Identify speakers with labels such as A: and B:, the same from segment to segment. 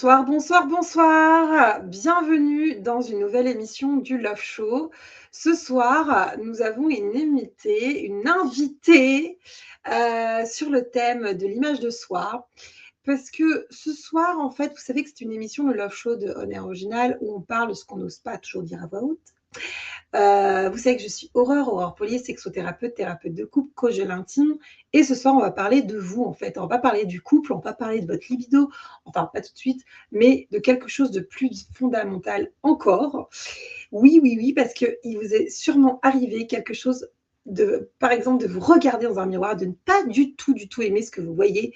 A: Bonsoir, bonsoir, bonsoir. Bienvenue dans une nouvelle émission du Love Show. Ce soir, nous avons une invitée sur le thème de l'image de soi. Parce que ce soir, en fait, vous savez que c'est une émission, le Love Show de On Air Original, où on parle de ce qu'on n'ose pas toujours dire à voix haute. Vous savez que je suis Aurore Polier, sexothérapeute, thérapeute de couple, coach de l'intime. Et ce soir, on va parler de vous, en fait. On va pas parler du couple, on va pas parler de votre libido, enfin, pas tout de suite, mais de quelque chose de plus fondamental encore. Oui, parce qu'il vous est sûrement arrivé quelque chose par exemple, de vous regarder dans un miroir, de ne pas du tout aimer ce que vous voyez.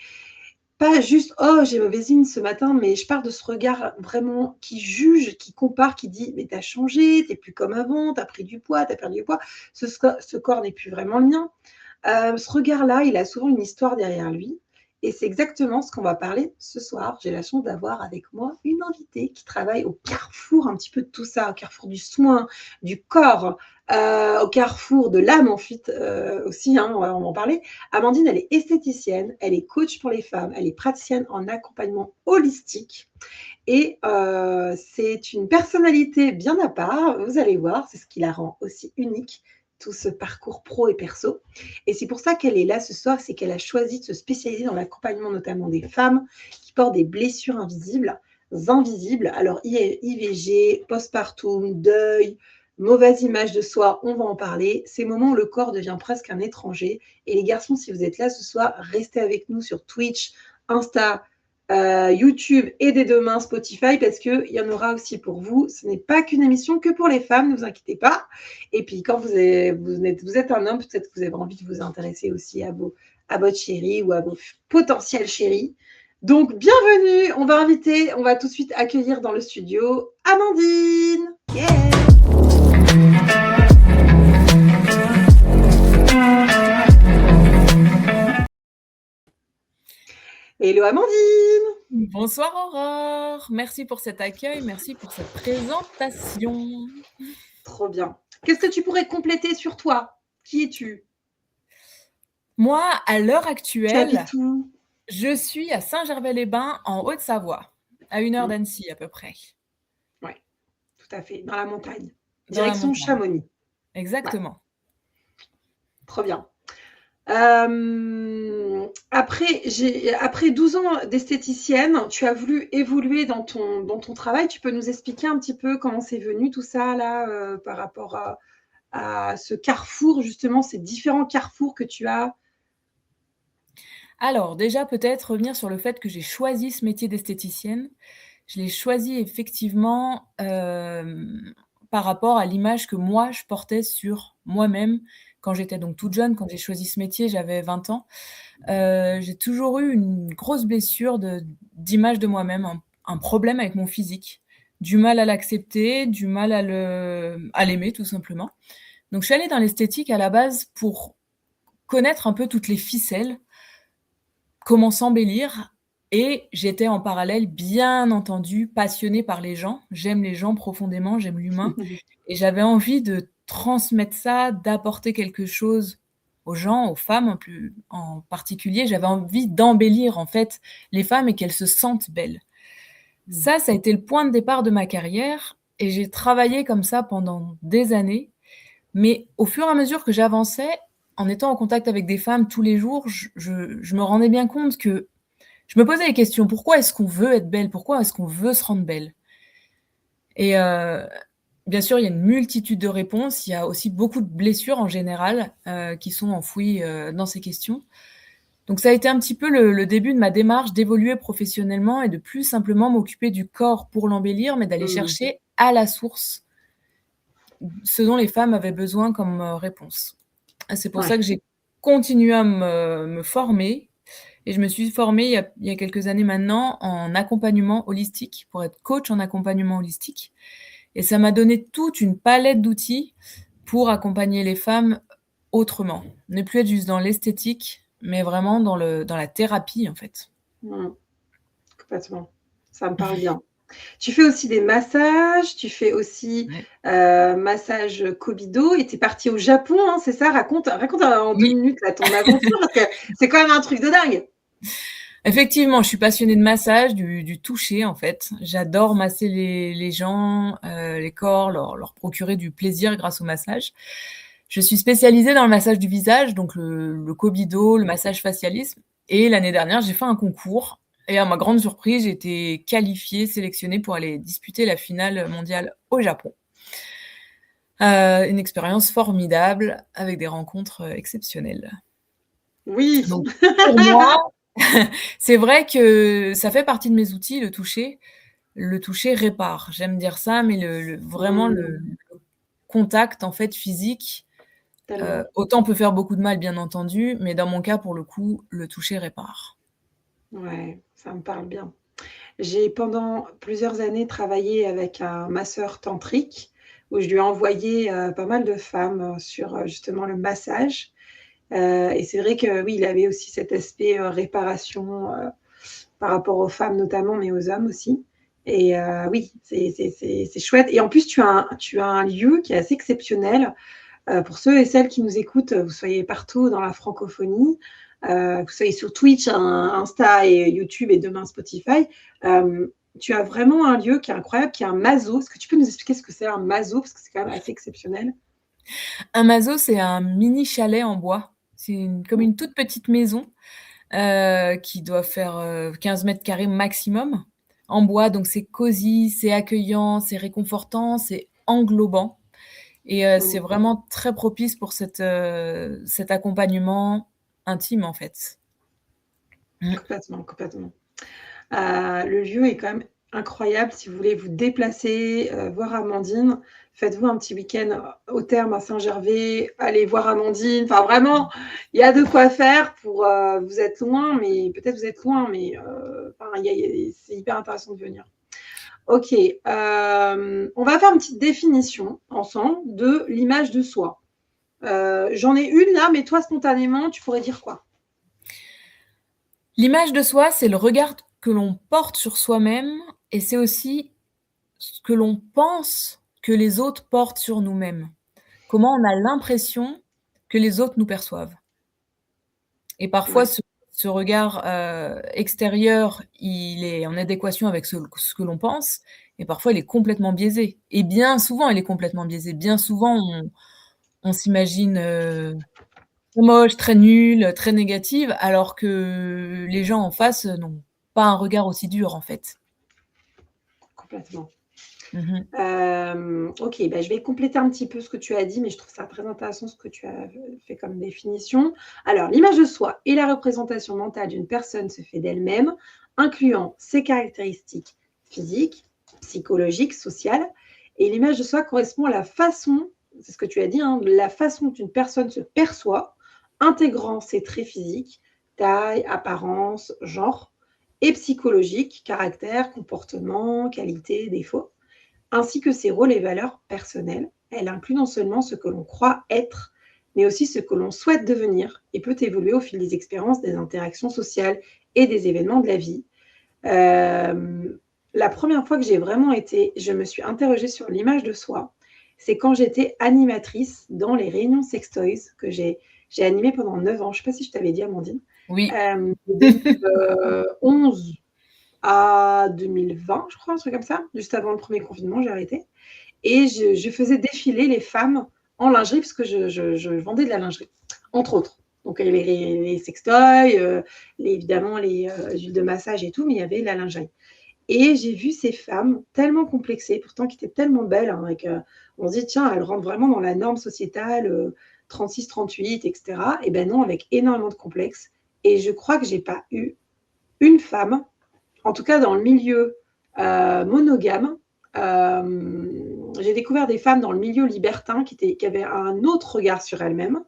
A: Pas juste « Oh, j'ai mauvaise mine ce matin », mais je parle de ce regard vraiment qui juge, qui compare, qui dit « Mais t'as changé, t'es plus comme avant, t'as pris du poids, t'as perdu du poids, ce corps n'est plus vraiment le mien ». Ce regard-là, il a souvent une histoire derrière lui. Et c'est exactement ce qu'on va parler ce soir. J'ai la chance d'avoir avec moi une invitée qui travaille au carrefour un petit peu de tout ça, au carrefour du soin, du corps, au carrefour de l'âme en fait aussi, on va en parler. Amandine, elle est esthéticienne, elle est coach pour les femmes, elle est praticienne en accompagnement holistique. Et c'est une personnalité bien à part, vous allez voir, c'est ce qui la rend aussi unique, tout ce parcours pro et perso. Et c'est pour ça qu'elle est là ce soir, c'est qu'elle a choisi de se spécialiser dans l'accompagnement notamment des femmes qui portent des blessures invisibles. Alors IVG, postpartum, deuil, mauvaise image de soi, on va en parler. Ces moments où le corps devient presque un étranger. Et les garçons, si vous êtes là ce soir, restez avec nous sur Twitch, Insta, YouTube et dès demain Spotify, parce qu'il y en aura aussi pour vous. Ce n'est pas qu'une émission que pour les femmes, ne vous inquiétez pas. Et puis quand vous êtes un homme, peut-être que vous avez envie de vous intéresser aussi à votre chérie ou à vos potentiels chéris. Donc bienvenue, on va tout de suite accueillir dans le studio Amandine. Yeah. Hello Amandine.
B: Bonsoir Aurore, merci pour cet accueil, merci pour cette présentation.
A: Trop bien. Qu'est-ce que tu pourrais compléter sur toi? Qui es-tu?
B: Moi, à l'heure
A: Tu
B: actuelle,
A: habites où?
B: je suis à Saint-Gervais-les-Bains, en Haute-Savoie, à 1 heure d'Annecy à peu près.
A: Oui, tout à fait, dans la montagne.
B: Dans la
A: Direction
B: montagne.
A: Chamonix.
B: Exactement.
A: Ouais. Trop bien. Après 12 ans d'esthéticienne, tu as voulu évoluer dans ton travail. Tu peux nous expliquer un petit peu comment c'est venu tout ça là, par rapport à ce carrefour, justement, ces différents carrefours que tu as?
B: Alors déjà, peut-être revenir sur le fait que j'ai choisi ce métier d'esthéticienne. Je l'ai choisi effectivement, par rapport à l'image que moi, je portais sur moi-même quand j'étais donc toute jeune. Quand j'ai choisi ce métier, j'avais 20 ans. J'ai toujours eu une grosse blessure d'image de moi-même, un problème avec mon physique, du mal à l'accepter, du mal à l'aimer tout simplement. Donc je suis allée dans l'esthétique à la base pour connaître un peu toutes les ficelles, comment s'embellir, et j'étais en parallèle, bien entendu, passionnée par les gens. J'aime les gens profondément, j'aime l'humain et j'avais envie de transmettre ça, d'apporter quelque chose aux gens, aux femmes en particulier. J'avais envie d'embellir, en fait, les femmes et qu'elles se sentent belles. Ça a été le point de départ de ma carrière et j'ai travaillé comme ça pendant des années. Mais au fur et à mesure que j'avançais, en étant en contact avec des femmes tous les jours, je me rendais bien compte que je me posais les questions. Pourquoi est-ce qu'on veut être belle? Pourquoi est-ce qu'on veut se rendre belle? Et bien sûr, il y a une multitude de réponses. Il y a aussi beaucoup de blessures en général qui sont enfouies dans ces questions. Donc ça a été un petit peu le début de ma démarche d'évoluer professionnellement et de plus simplement m'occuper du corps pour l'embellir, mais d'aller chercher à la source ce dont les femmes avaient besoin comme réponse. C'est pour ça que j'ai continué à me former. Et je me suis formée il y a quelques années maintenant en accompagnement holistique, pour être coach en accompagnement holistique. Et ça m'a donné toute une palette d'outils pour accompagner les femmes autrement. Ne plus être juste dans l'esthétique, mais vraiment dans la thérapie, en fait.
A: Complètement. Ça me parle bien. Tu fais aussi des massages, tu fais aussi massage Kobido et tu es partie au Japon, hein, c'est ça? Raconte en 2 minutes là, ton aventure parce que c'est quand même un truc de dingue.
B: Effectivement, je suis passionnée de massage, du toucher, en fait. J'adore masser les gens, les corps, leur procurer du plaisir grâce au massage. Je suis spécialisée dans le massage du visage, donc le Kobido, le massage facialisme et l'année dernière, j'ai fait un concours et à ma grande surprise, j'ai été qualifiée, sélectionnée pour aller disputer la finale mondiale au Japon. Une expérience formidable avec des rencontres, exceptionnelles.
A: Oui.
B: Donc pour moi, c'est vrai que ça fait partie de mes outils, le toucher. Le toucher répare. J'aime dire ça, mais le vraiment le
A: Mmh,
B: contact, en fait, physique,
A: tellement.
B: autant peut faire beaucoup de mal, bien entendu, mais dans mon cas, pour le coup, le toucher répare.
A: Ouais, ça me parle bien. J'ai pendant plusieurs années travaillé avec un masseur tantrique où je lui ai envoyé, pas mal de femmes, sur, justement le massage, et c'est vrai que oui, il avait aussi cet aspect, réparation, par rapport aux femmes notamment, mais aux hommes aussi et oui, c'est chouette et en plus tu as un lieu qui est assez exceptionnel. Pour ceux et celles qui nous écoutent, vous soyez partout dans la francophonie, que vous soyez sur Twitch, Insta et YouTube et demain Spotify, tu as vraiment un lieu qui est incroyable, qui est un maso. Est-ce que tu peux nous expliquer ce que c'est un maso? Parce que c'est quand même assez exceptionnel.
B: Un maso, c'est un mini chalet en bois. C'est comme une toute petite maison, qui doit faire, 15 carrés maximum, en bois, donc c'est cosy, c'est accueillant, c'est réconfortant, c'est englobant et c'est
A: Mmh,
B: vraiment très propice pour cet accompagnement intime, en fait. Mmh.
A: complètement, complètement. Le lieu est quand même incroyable. Si vous voulez vous déplacer, voir Amandine, faites-vous un petit week-end au terme à Saint-Gervais, allez voir Amandine. Enfin vraiment, il y a de quoi faire pour, vous êtes loin, mais peut-être vous êtes loin, mais enfin c'est hyper intéressant de venir. OK, on va faire une petite définition ensemble de l'image de soi. J'en ai une là, mais toi spontanément, tu pourrais dire quoi?
B: L'image de soi, c'est le regard que l'on porte sur soi-même et c'est aussi ce que l'on pense que les autres portent sur nous-mêmes. Comment on a l'impression que les autres nous perçoivent et parfois
A: Ouais,
B: ce regard, extérieur, il est en adéquation avec ce que l'on pense et parfois il est complètement biaisé et bien souvent il est complètement biaisé. Bien souvent on s'imagine, très moche, très nulle, très négative alors que les gens en face, n'ont pas un regard aussi dur en fait.
A: complètement.
B: Mmh mh.
A: OK, bah, je vais compléter un petit peu ce que tu as dit, mais je trouve ça très intéressant ce que tu as fait comme définition. Alors, l'image de soi est la représentation mentale d'une personne se fait d'elle-même, incluant ses caractéristiques physiques, psychologiques, sociales. Et l'image de soi correspond à la façon, c'est ce que tu as dit, hein, la façon dont une personne se perçoit, intégrant ses traits physiques, taille, apparence, genre, et psychologiques, caractère, comportement, qualité, défaut ainsi que ses rôles et valeurs personnelles. Elle inclut non seulement ce que l'on croit être, mais aussi ce que l'on souhaite devenir et peut évoluer au fil des expériences, des interactions sociales et des événements de la vie. La première fois que je me suis interrogée sur l'image de soi, c'est quand j'étais animatrice dans les réunions Sextoys que j'ai animé pendant 9 ans. Je ne sais pas si je t'avais dit, Amandine.
B: Oui.
A: De 2011 à 2020, je crois, un truc comme ça. Juste avant le premier confinement, j'ai arrêté. Et je faisais défiler les femmes en lingerie parce que je vendais de la lingerie, entre autres. Donc il y avait les sextoys, évidemment les huiles de massage et tout, mais il y avait la lingerie. Et j'ai vu ces femmes tellement complexées, pourtant qui étaient tellement belles, hein, on se dit tiens, elles rentrent vraiment dans la norme sociétale 36-38, etc. Et ben non, avec énormément de complexes. Et je crois que j'ai pas eu une femme en tout cas dans le milieu monogame, j'ai découvert des femmes dans le milieu libertin qui avaient un autre regard sur elles-mêmes.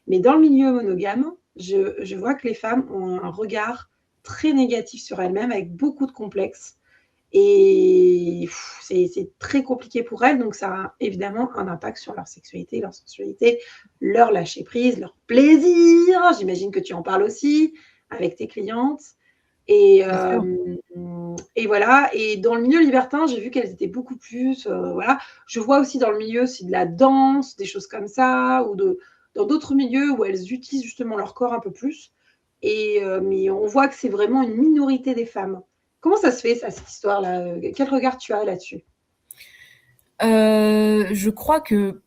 A: Mais dans le milieu monogame, je vois que les femmes ont un regard très négatif sur elles-mêmes avec beaucoup de complexes. Et c'est très compliqué pour elles, donc ça a évidemment un impact sur leur sexualité, leur sensualité, leur lâcher prise, leur plaisir. J'imagine que tu en parles aussi avec tes clientes. Et,
B: Bien sûr.
A: et voilà. Et dans le milieu libertin, j'ai vu qu'elles étaient beaucoup plus. Voilà. Je vois aussi dans le milieu, c'est de la danse, des choses comme ça, ou dans d'autres milieux où elles utilisent justement leur corps un peu plus. mais on voit que c'est vraiment une minorité des femmes. Comment ça se fait, ça, cette histoire-là? Quel regard tu as là-dessus?
B: Je crois que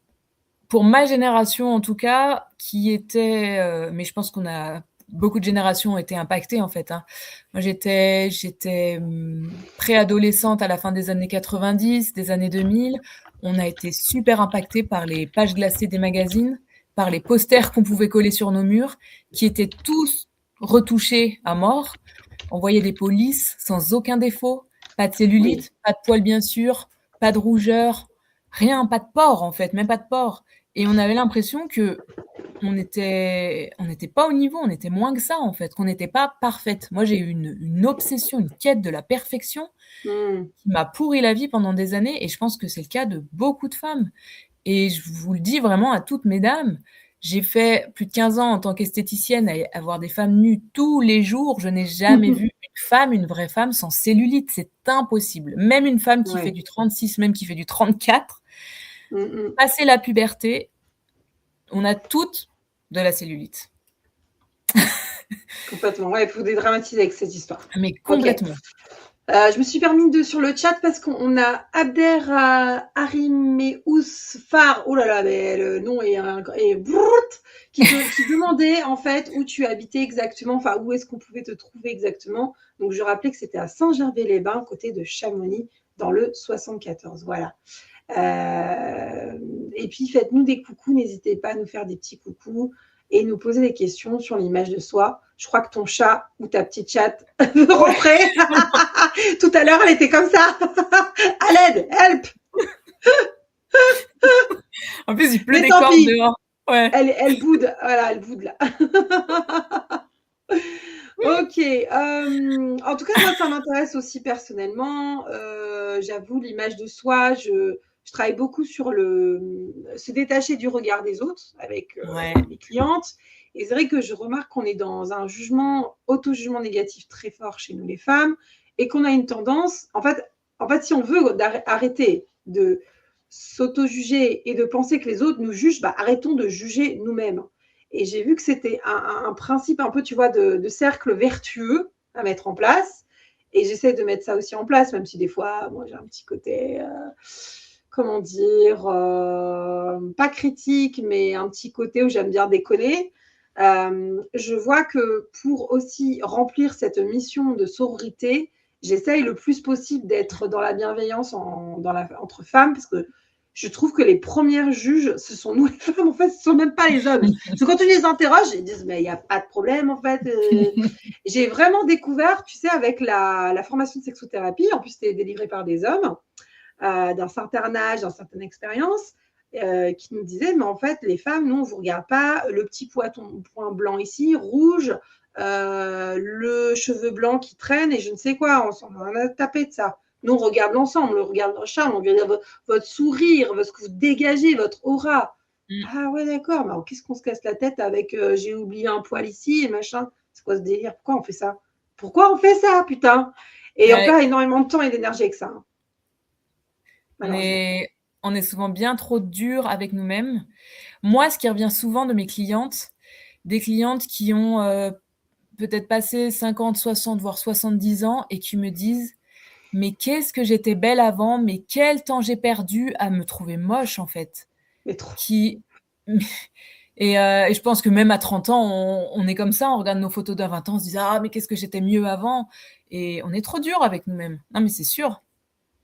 B: pour ma génération en tout cas, qui était, mais je pense qu'on a beaucoup de générations ont été impactées en fait, hein. Moi j'étais, préadolescente à la fin des années 90, des années 2000. On a été super impactés par les pages glacées des magazines, par les posters qu'on pouvait coller sur nos murs, qui étaient tous retouchés à mort. On voyait des peaux lisses, sans aucun défaut, pas de
A: Oui,
B: cellulite, pas de poils bien sûr, pas de rougeur, rien, pas de pores en fait, même pas de pores. Et on avait l'impression que on n'était pas au niveau, on était moins que ça en fait, qu'on n'était pas parfaite. Moi, j'ai eu une obsession, une quête de la perfection
A: mmh.
B: qui m'a pourri la vie pendant des années et je pense que c'est le cas de beaucoup de femmes. Et je vous le dis vraiment à toutes mesdames, j'ai fait plus de 15 ans en tant qu'esthéticienne à voir des femmes nues tous les jours. Je n'ai jamais vu une femme, une vraie femme sans cellulite, c'est impossible. Même une femme qui fait
A: Ouais.
B: du 36, même qui fait du 34,
A: Mmh mh.
B: passé la puberté, on a toutes de la cellulite.
A: Complètement. Ouais, il faut dédramatiser avec cette histoire.
B: Mais
A: OK.
B: complètement.
A: Je me suis permis de sur le chat parce qu'on a Abder Harimeous Far. Oh là là, mais le nom est brrrt, qui demandait en fait où tu habitais exactement, enfin où est-ce qu'on pouvait te trouver exactement. Donc je rappelais que c'était à Saint-Gervais-les-Bains, côté de Chamonix, dans le 74. Voilà. Et puis faites-nous des coucous, n'hésitez pas à nous faire des petits coucous et nous poser des questions sur l'image de soi. Je crois que ton chat ou ta petite chatte veut
B: Ouais.
A: rentrer. Tout à l'heure, elle était comme ça. À l'aide, help.
B: En plus, il pleut
A: Mais
B: des
A: tant
B: cordes
A: pis.
B: dehors. Ouais.
A: Elle boude. Voilà, elle boude là. Ok. En tout cas, moi, ça m'intéresse aussi personnellement. J'avoue, l'image de soi, je travaille beaucoup sur se détacher du regard des autres avec
B: Ouais.
A: mes clientes. Et c'est vrai que je remarque qu'on est dans un auto-jugement négatif très fort chez nous les femmes et qu'on a une tendance, en fait, si on veut arrêter de s'auto-juger et de penser que les autres nous jugent, bah, arrêtons de juger nous-mêmes. Et j'ai vu que c'était un principe un peu, tu vois, de cercle vertueux à mettre en place. Et j'essaie de mettre ça aussi en place, même si des fois, moi, j'ai un petit côté, comment dire, pas critique, mais un petit côté où j'aime bien déconner. Je vois que pour aussi remplir cette mission de sororité, j'essaye le plus possible d'être dans la bienveillance entre femmes, parce que je trouve que les premières juges, ce sont nous les femmes, en fait, ce ne sont même pas les hommes. Parce que quand tu les interroges, ils disent, mais il n'y a pas de problème, en fait. J'ai vraiment découvert, tu sais, avec la formation de sexothérapie, en plus, c'était délivré par des hommes, d'un certain âge, d'une certaine expérience, qui nous disaient, mais en fait, les femmes, nous, on ne vous regarde pas le petit point blanc ici, rouge, le cheveu blanc qui traîne et je ne sais quoi, on en a tapé de ça. Nous, on regarde l'ensemble, on regarde le charme, on regarde votre sourire, ce que vous dégagez, votre aura.
B: Mmh.
A: Ah ouais, d'accord, mais alors, qu'est-ce qu'on se casse la tête avec j'ai oublié un poil ici et machin. C'est quoi ce délire? Pourquoi on fait ça? Pourquoi on fait ça, putain? Et on perd
B: Ouais.
A: énormément de temps et d'énergie avec ça, hein,
B: On
A: malheureusement.
B: est on est souvent bien trop dur avec nous-mêmes. Moi, ce qui revient souvent de mes clientes, des clientes qui ont, peut-être passé 50, 60, voire 70 ans et qui me disent: «Mais qu'est-ce que j'étais belle avant, mais quel temps j'ai perdu à me trouver moche, en fait».
A: Mais trop.
B: Qui et je pense que même à 30 ans, on est comme ça, on regarde nos photos d'à 20 ans, on se dit: «Ah mais qu'est-ce que j'étais mieux avant» et on est trop dur avec nous-mêmes. Non mais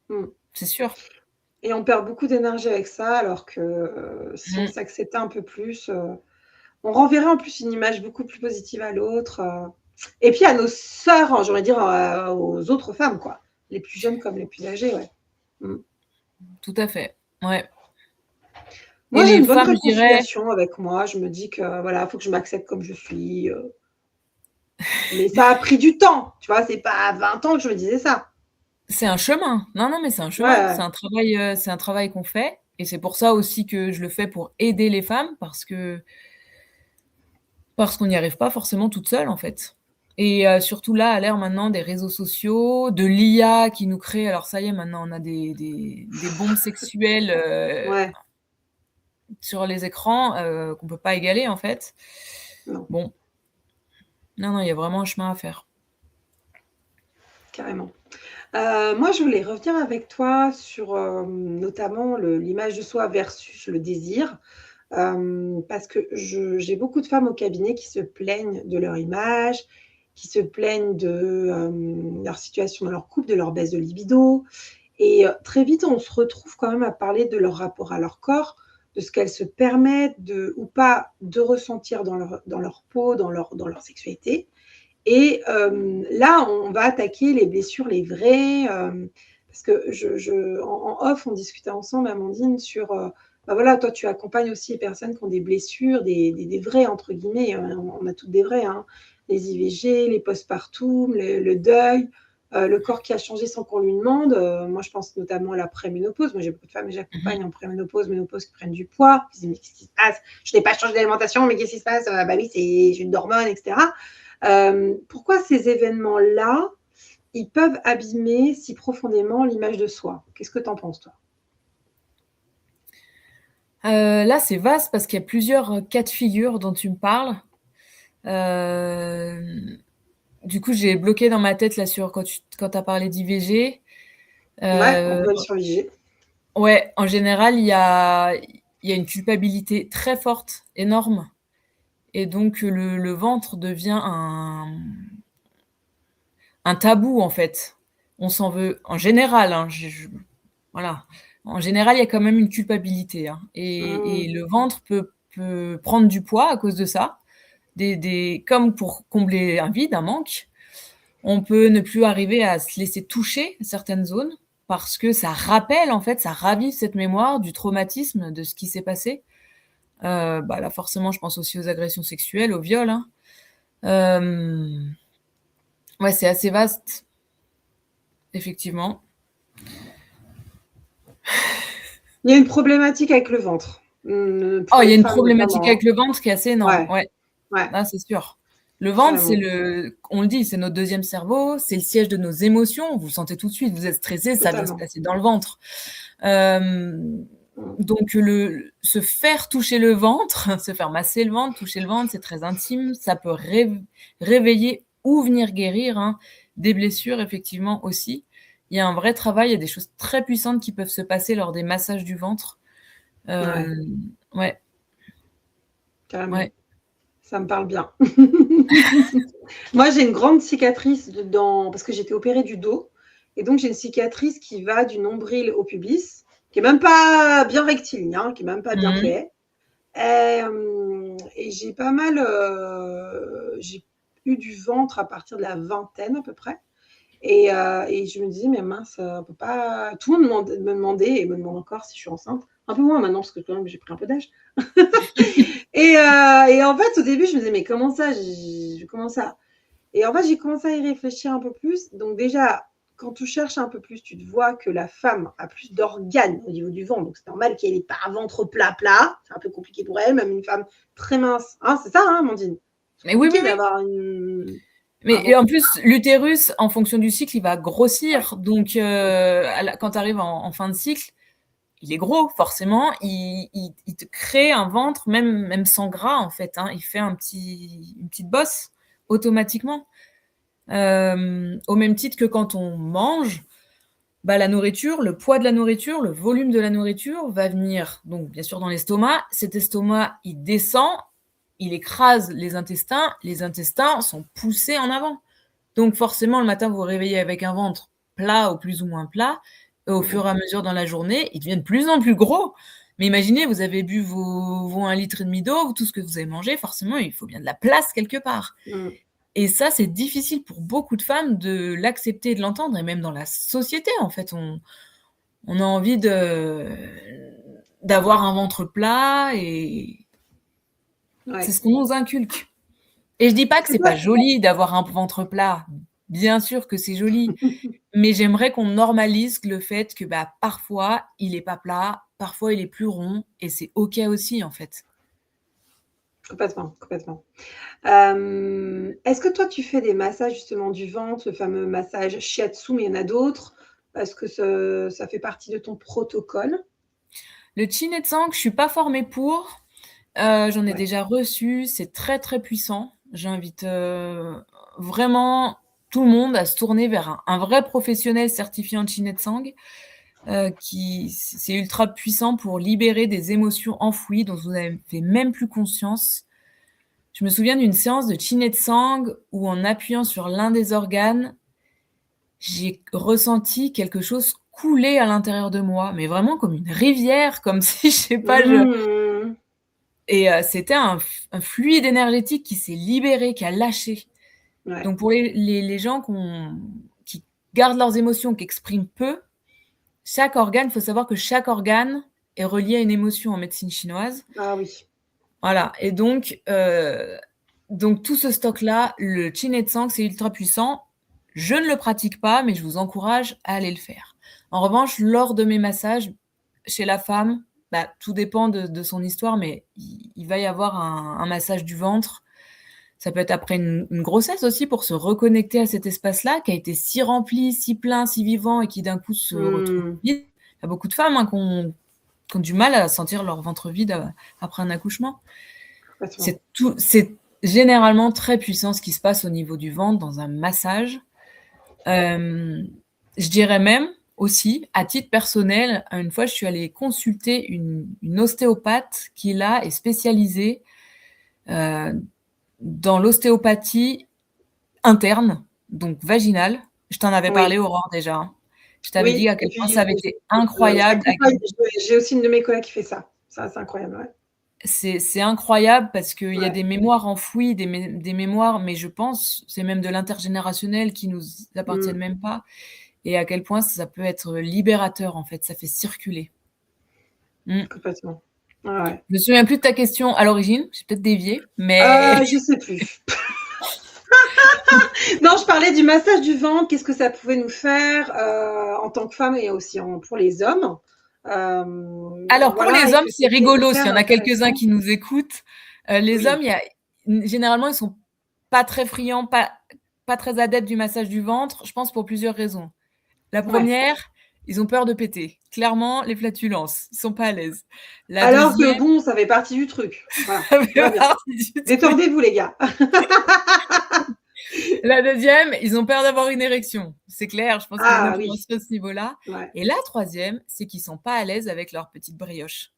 A: Mm.
B: c'est sûr.
A: Et on perd beaucoup d'énergie avec ça, alors que si on
B: Mmh,
A: s'acceptait un peu plus, on renverrait en plus une image beaucoup plus positive à l'autre. Et puis à nos sœurs, hein, j'aurais dire aux autres femmes, quoi. Les plus jeunes comme les plus âgées, ouais. Mm.
B: tout à fait, ouais et
A: Moi, j'ai
B: les
A: une bonne
B: femmes, je dirais
A: réconciliation avec moi. Je me dis que voilà, il faut que je m'accepte comme je suis. Mais ça a pris du temps, tu vois. C'est pas à 20 ans que je me disais ça.
B: c'est un chemin. Non, non, mais c'est un
A: Ouais,
B: chemin. C'est un travail qu'on fait et c'est pour ça aussi que je le fais pour aider les femmes parce qu'on n'y arrive pas forcément toute seule, en fait et surtout là, à l'ère maintenant des réseaux sociaux, de l'IA qui nous crée alors ça y est, maintenant on a des bombes sexuelles,
A: ouais,
B: sur les écrans, qu'on peut pas égaler, en fait.
A: non.
B: Bon, Non, non, il y a vraiment un chemin à faire.
A: Carrément. Moi, je voulais revenir avec toi sur, notamment l'image de soi versus le désir, parce que j'ai beaucoup de femmes au cabinet qui se plaignent de leur image, qui se plaignent de, leur situation dans leur couple, de leur baisse de libido et très vite, on se retrouve quand même à parler de leur rapport à leur corps, de ce qu'elles se permettent de ou pas de ressentir dans leur peau, dans leur sexualité et là, on va attaquer les blessures, les vraies, parce que en off, on discutait ensemble, Amandine, sur, bah voilà, toi, tu accompagnes aussi les personnes qui ont des blessures, des vraies, entre guillemets, on a toutes des vraies, hein, les IVG, les postpartum, le deuil, le corps qui a changé sans qu'on lui demande. Moi, je pense notamment à la préménopause. Moi, j'ai beaucoup de femmes que
B: Mmh.
A: j'accompagne en préménopause, ménopause qui prennent du poids. Qui se disent, mais qu'est-ce qui se passe? Je n'ai pas changé d'alimentation, mais qu'est-ce qui se passe? Bah oui, j'ai une hormone, etc. Pourquoi ces événements-là, ils peuvent abîmer si profondément l'image de soi? Qu'est-ce que tu en penses, toi?
B: Là, c'est vaste parce qu'il y a plusieurs, cas de figure dont tu me parles. Hem, du coup, j'ai bloqué dans ma tête là sur quand tu as parlé d'IVG.
A: Ouais, on
B: Heu,
A: peut être sur l'IG.
B: ouais, en général, il y a une culpabilité très forte, énorme et donc le ventre devient un tabou, en fait. On s'en veut en général, hein, je voilà. En général, il y a quand même une culpabilité, hein et
A: Mmh.
B: le ventre peut prendre du poids à cause de ça. Des comme pour combler un vide, un manque. On peut ne plus arriver à se laisser toucher certaines zones parce que ça rappelle, en fait, ça ravive cette mémoire du traumatisme, de ce qui s'est passé. Bah, là, forcément, je pense aussi aux agressions sexuelles, aux viols, hein. Hem, ouais, c'est assez vaste, effectivement.
A: Il y a une problématique avec le ventre,
B: Oh,
A: pour
B: il y
A: les
B: a une
A: femmes
B: problématique
A: notamment,
B: avec le ventre qui est assez
A: hein.
B: énorme,
A: Ouais,
B: ouais.
A: ouais,
B: Ah, c'est sûr. Le ventre, c'est
A: carrément.
B: le on le dit, c'est notre deuxième cerveau, c'est le siège de nos émotions. Vous le sentez tout de suite, vous êtes stressé, ça vient se
A: Totalement.
B: passer dans le ventre. Hem,
A: Mmh.
B: donc se faire toucher le ventre, se faire masser le ventre, toucher le ventre, c'est très intime. Ça peut réveiller ou venir guérir, hein, des blessures effectivement aussi. Il y a un vrai travail, il y a des choses très puissantes qui peuvent se passer lors des massages du ventre.
A: Ouais,
B: Ouais,
A: carrément.
B: ouais.
A: Ça me parle bien. Moi, j'ai une grande cicatrice dans parce que j'ai été opérée du dos et donc j'ai une cicatrice qui va du nombril au pubis, qui est même pas bien rectiligne, hein, qui est même pas bien
B: Mmh.
A: fait. Et j'ai pas mal, j'ai eu du ventre à partir de la vingtaine à peu près et je me disais: «Mais mince, on peut pas» tout le monde me demandait et me demande encore si je suis enceinte. Un peu moins maintenant parce que quand même j'ai pris un peu d'âge. Et en fait, au début, je me disais: «Mais comment ça? Comment ça?» Et en fait, j'ai commencé à y réfléchir un peu plus. Donc déjà, quand tu cherches un peu plus, tu te vois que la femme a plus d'organes au niveau du ventre. Donc c'est normal qu'elle ait pas un ventre plat plat. C'est un peu compliqué pour elle, même une femme très mince. Hein, c'est ça, hein, Amandine? C'est
B: Mais oui, oui,
A: compliqué
B: oui.
A: d'avoir
B: Mais
A: un
B: et en
A: ventre
B: plus,
A: plat.
B: l'utérus, en fonction du cycle, il va
A: Ouais.
B: grossir. Donc, quand tu arrives en fin de cycle, il est gros, forcément. Il te crée un ventre, même sans gras, en fait, hein. Il fait une petite bosse automatiquement. Au même titre que quand on mange, bah, la nourriture, le poids de la nourriture, le volume de la nourriture va venir donc bien sûr dans l'estomac. Cet estomac, il descend, il écrase les intestins sont poussés en avant. Donc forcément, le matin, vous vous réveillez avec un ventre plat ou plus ou moins plat. Et au
A: Ouais.
B: fur et à mesure dans la journée, il devient de plus en plus gros. Mais imaginez, vous avez bu vos 1,5 litre d'eau, tout ce que vous avez mangé, forcément, il faut bien de la place quelque part.
A: Mmh.
B: Et ça, c'est difficile pour beaucoup de femmes de l'accepter et de l'entendre et même dans la société, en fait, on a envie d'avoir un ventre plat et c'est
A: Ouais.
B: ce qu'on nous inculque. Et je dis pas
A: Est-ce
B: que
A: que
B: c'est
A: toi
B: pas joli d'avoir un ventre plat. Bien sûr que c'est joli. Mais j'aimerais qu'on normalise le fait que, bah, parfois, il est pas plat, parfois il est plus rond et c'est OK aussi, en fait.
A: complètement, complètement. Est-ce que toi, tu fais des massages justement du ventre, le fameux massage shiatsu, mais il y en a d'autres? Parce que ça fait partie de ton protocole?
B: Le Chin et Tsang, je suis pas formée pour, j'en ai
A: Ouais.
B: déjà reçu, c'est très, très puissant. J'invite, vraiment tout le monde à se tourner vers un vrai professionnel certifié en Chi Tsang, qui c'est ultra puissant pour libérer des émotions enfouies dont vous n'avez même plus conscience. Je me souviens d'une séance de Chi Tsang où en appuyant sur l'un des organes, j'ai ressenti quelque chose couler à l'intérieur de moi, mais vraiment comme une rivière, comme si, je sais pas, je
A: Mmh.
B: et c'était un fluide énergétique qui s'est libéré, qui a lâché.
A: Ouais.
B: Donc pour les gens qui gardent leurs émotions, qui expriment peu, chaque organe, il faut savoir que chaque organe est relié à une émotion en médecine chinoise.
A: Ah oui.
B: Voilà, et donc tout ce stock-là, le Qin et Tsang, c'est ultra puissant. Je ne le pratique pas, mais je vous encourage à aller le faire. En revanche, lors de mes massages, chez la femme, bah, tout dépend de son histoire, mais il va y avoir un massage du ventre. Ça peut être après une grossesse aussi pour se reconnecter à cet espace-là qui a été si rempli, si plein, si vivant et qui d'un coup se retrouve
A: Mmh.
B: vide. Il y a beaucoup de femmes, hein, qui ont du mal à sentir leur ventre vide, après un accouchement.
A: Complètement.
B: C'est généralement très puissant ce qui se passe au niveau du ventre dans un massage. Je dirais même aussi, à titre personnel, une fois je suis allée consulter une ostéopathe qui là est spécialisée, heu, dans l'ostéopathie interne, donc vaginale. Je t'en avais parlé,
A: Oui.
B: Aurore, déjà, hein. Je t'avais dit
A: Oui
B: à
A: et
B: quel point
A: puis,
B: ça avait été incroyable, à
A: j'accompagne, j'ai aussi une de mes collègues qui fait ça. Ça, c'est incroyable, ouais.
B: c'est incroyable parce qu'il y a
A: Ouais.
B: des mémoires enfouies, des mémoires, mais je pense, c'est même de l'intergénérationnel qui nous appartiennent
A: Mmh.
B: même pas et à quel point ça peut être libérateur, en fait, ça fait circuler. Mmh.
A: Complètement. Ouais, ouais.
B: Je me souviens plus de ta question à l'origine, j'ai peut-être dévié, mais
A: Je sais plus. Non, je parlais du massage du ventre, qu'est-ce que ça pouvait nous faire, en tant que femme et aussi pour les hommes.
B: alors pour
A: Voilà
B: les
A: et
B: hommes,
A: que
B: c'est
A: c'était
B: rigolo s'il
A: hyper
B: y en a quelques-uns
A: intéressant.
B: qui nous écoutent. Les hommes,
A: Oui,
B: il y a généralement, ils sont pas très friands, pas très adeptes du massage du ventre, je pense pour plusieurs raisons. La
A: ouais.
B: première, ils ont peur de péter. Clairement, les flatulences, ils sont pas à l'aise. La
A: Alors que
B: deuxième,
A: bon, ça fait partie du truc. Voilà,
B: ça
A: tout va
B: fait
A: bien.
B: partie du truc.
A: Détendez-vous les gars.
B: La deuxième, ils ont peur d'avoir une érection. C'est clair, je pense qu'il y a une
A: Ah oui,
B: appréhension à ce niveau-là.
A: ouais.
B: Et la troisième, c'est qu'ils sont pas à l'aise avec leur petite brioche.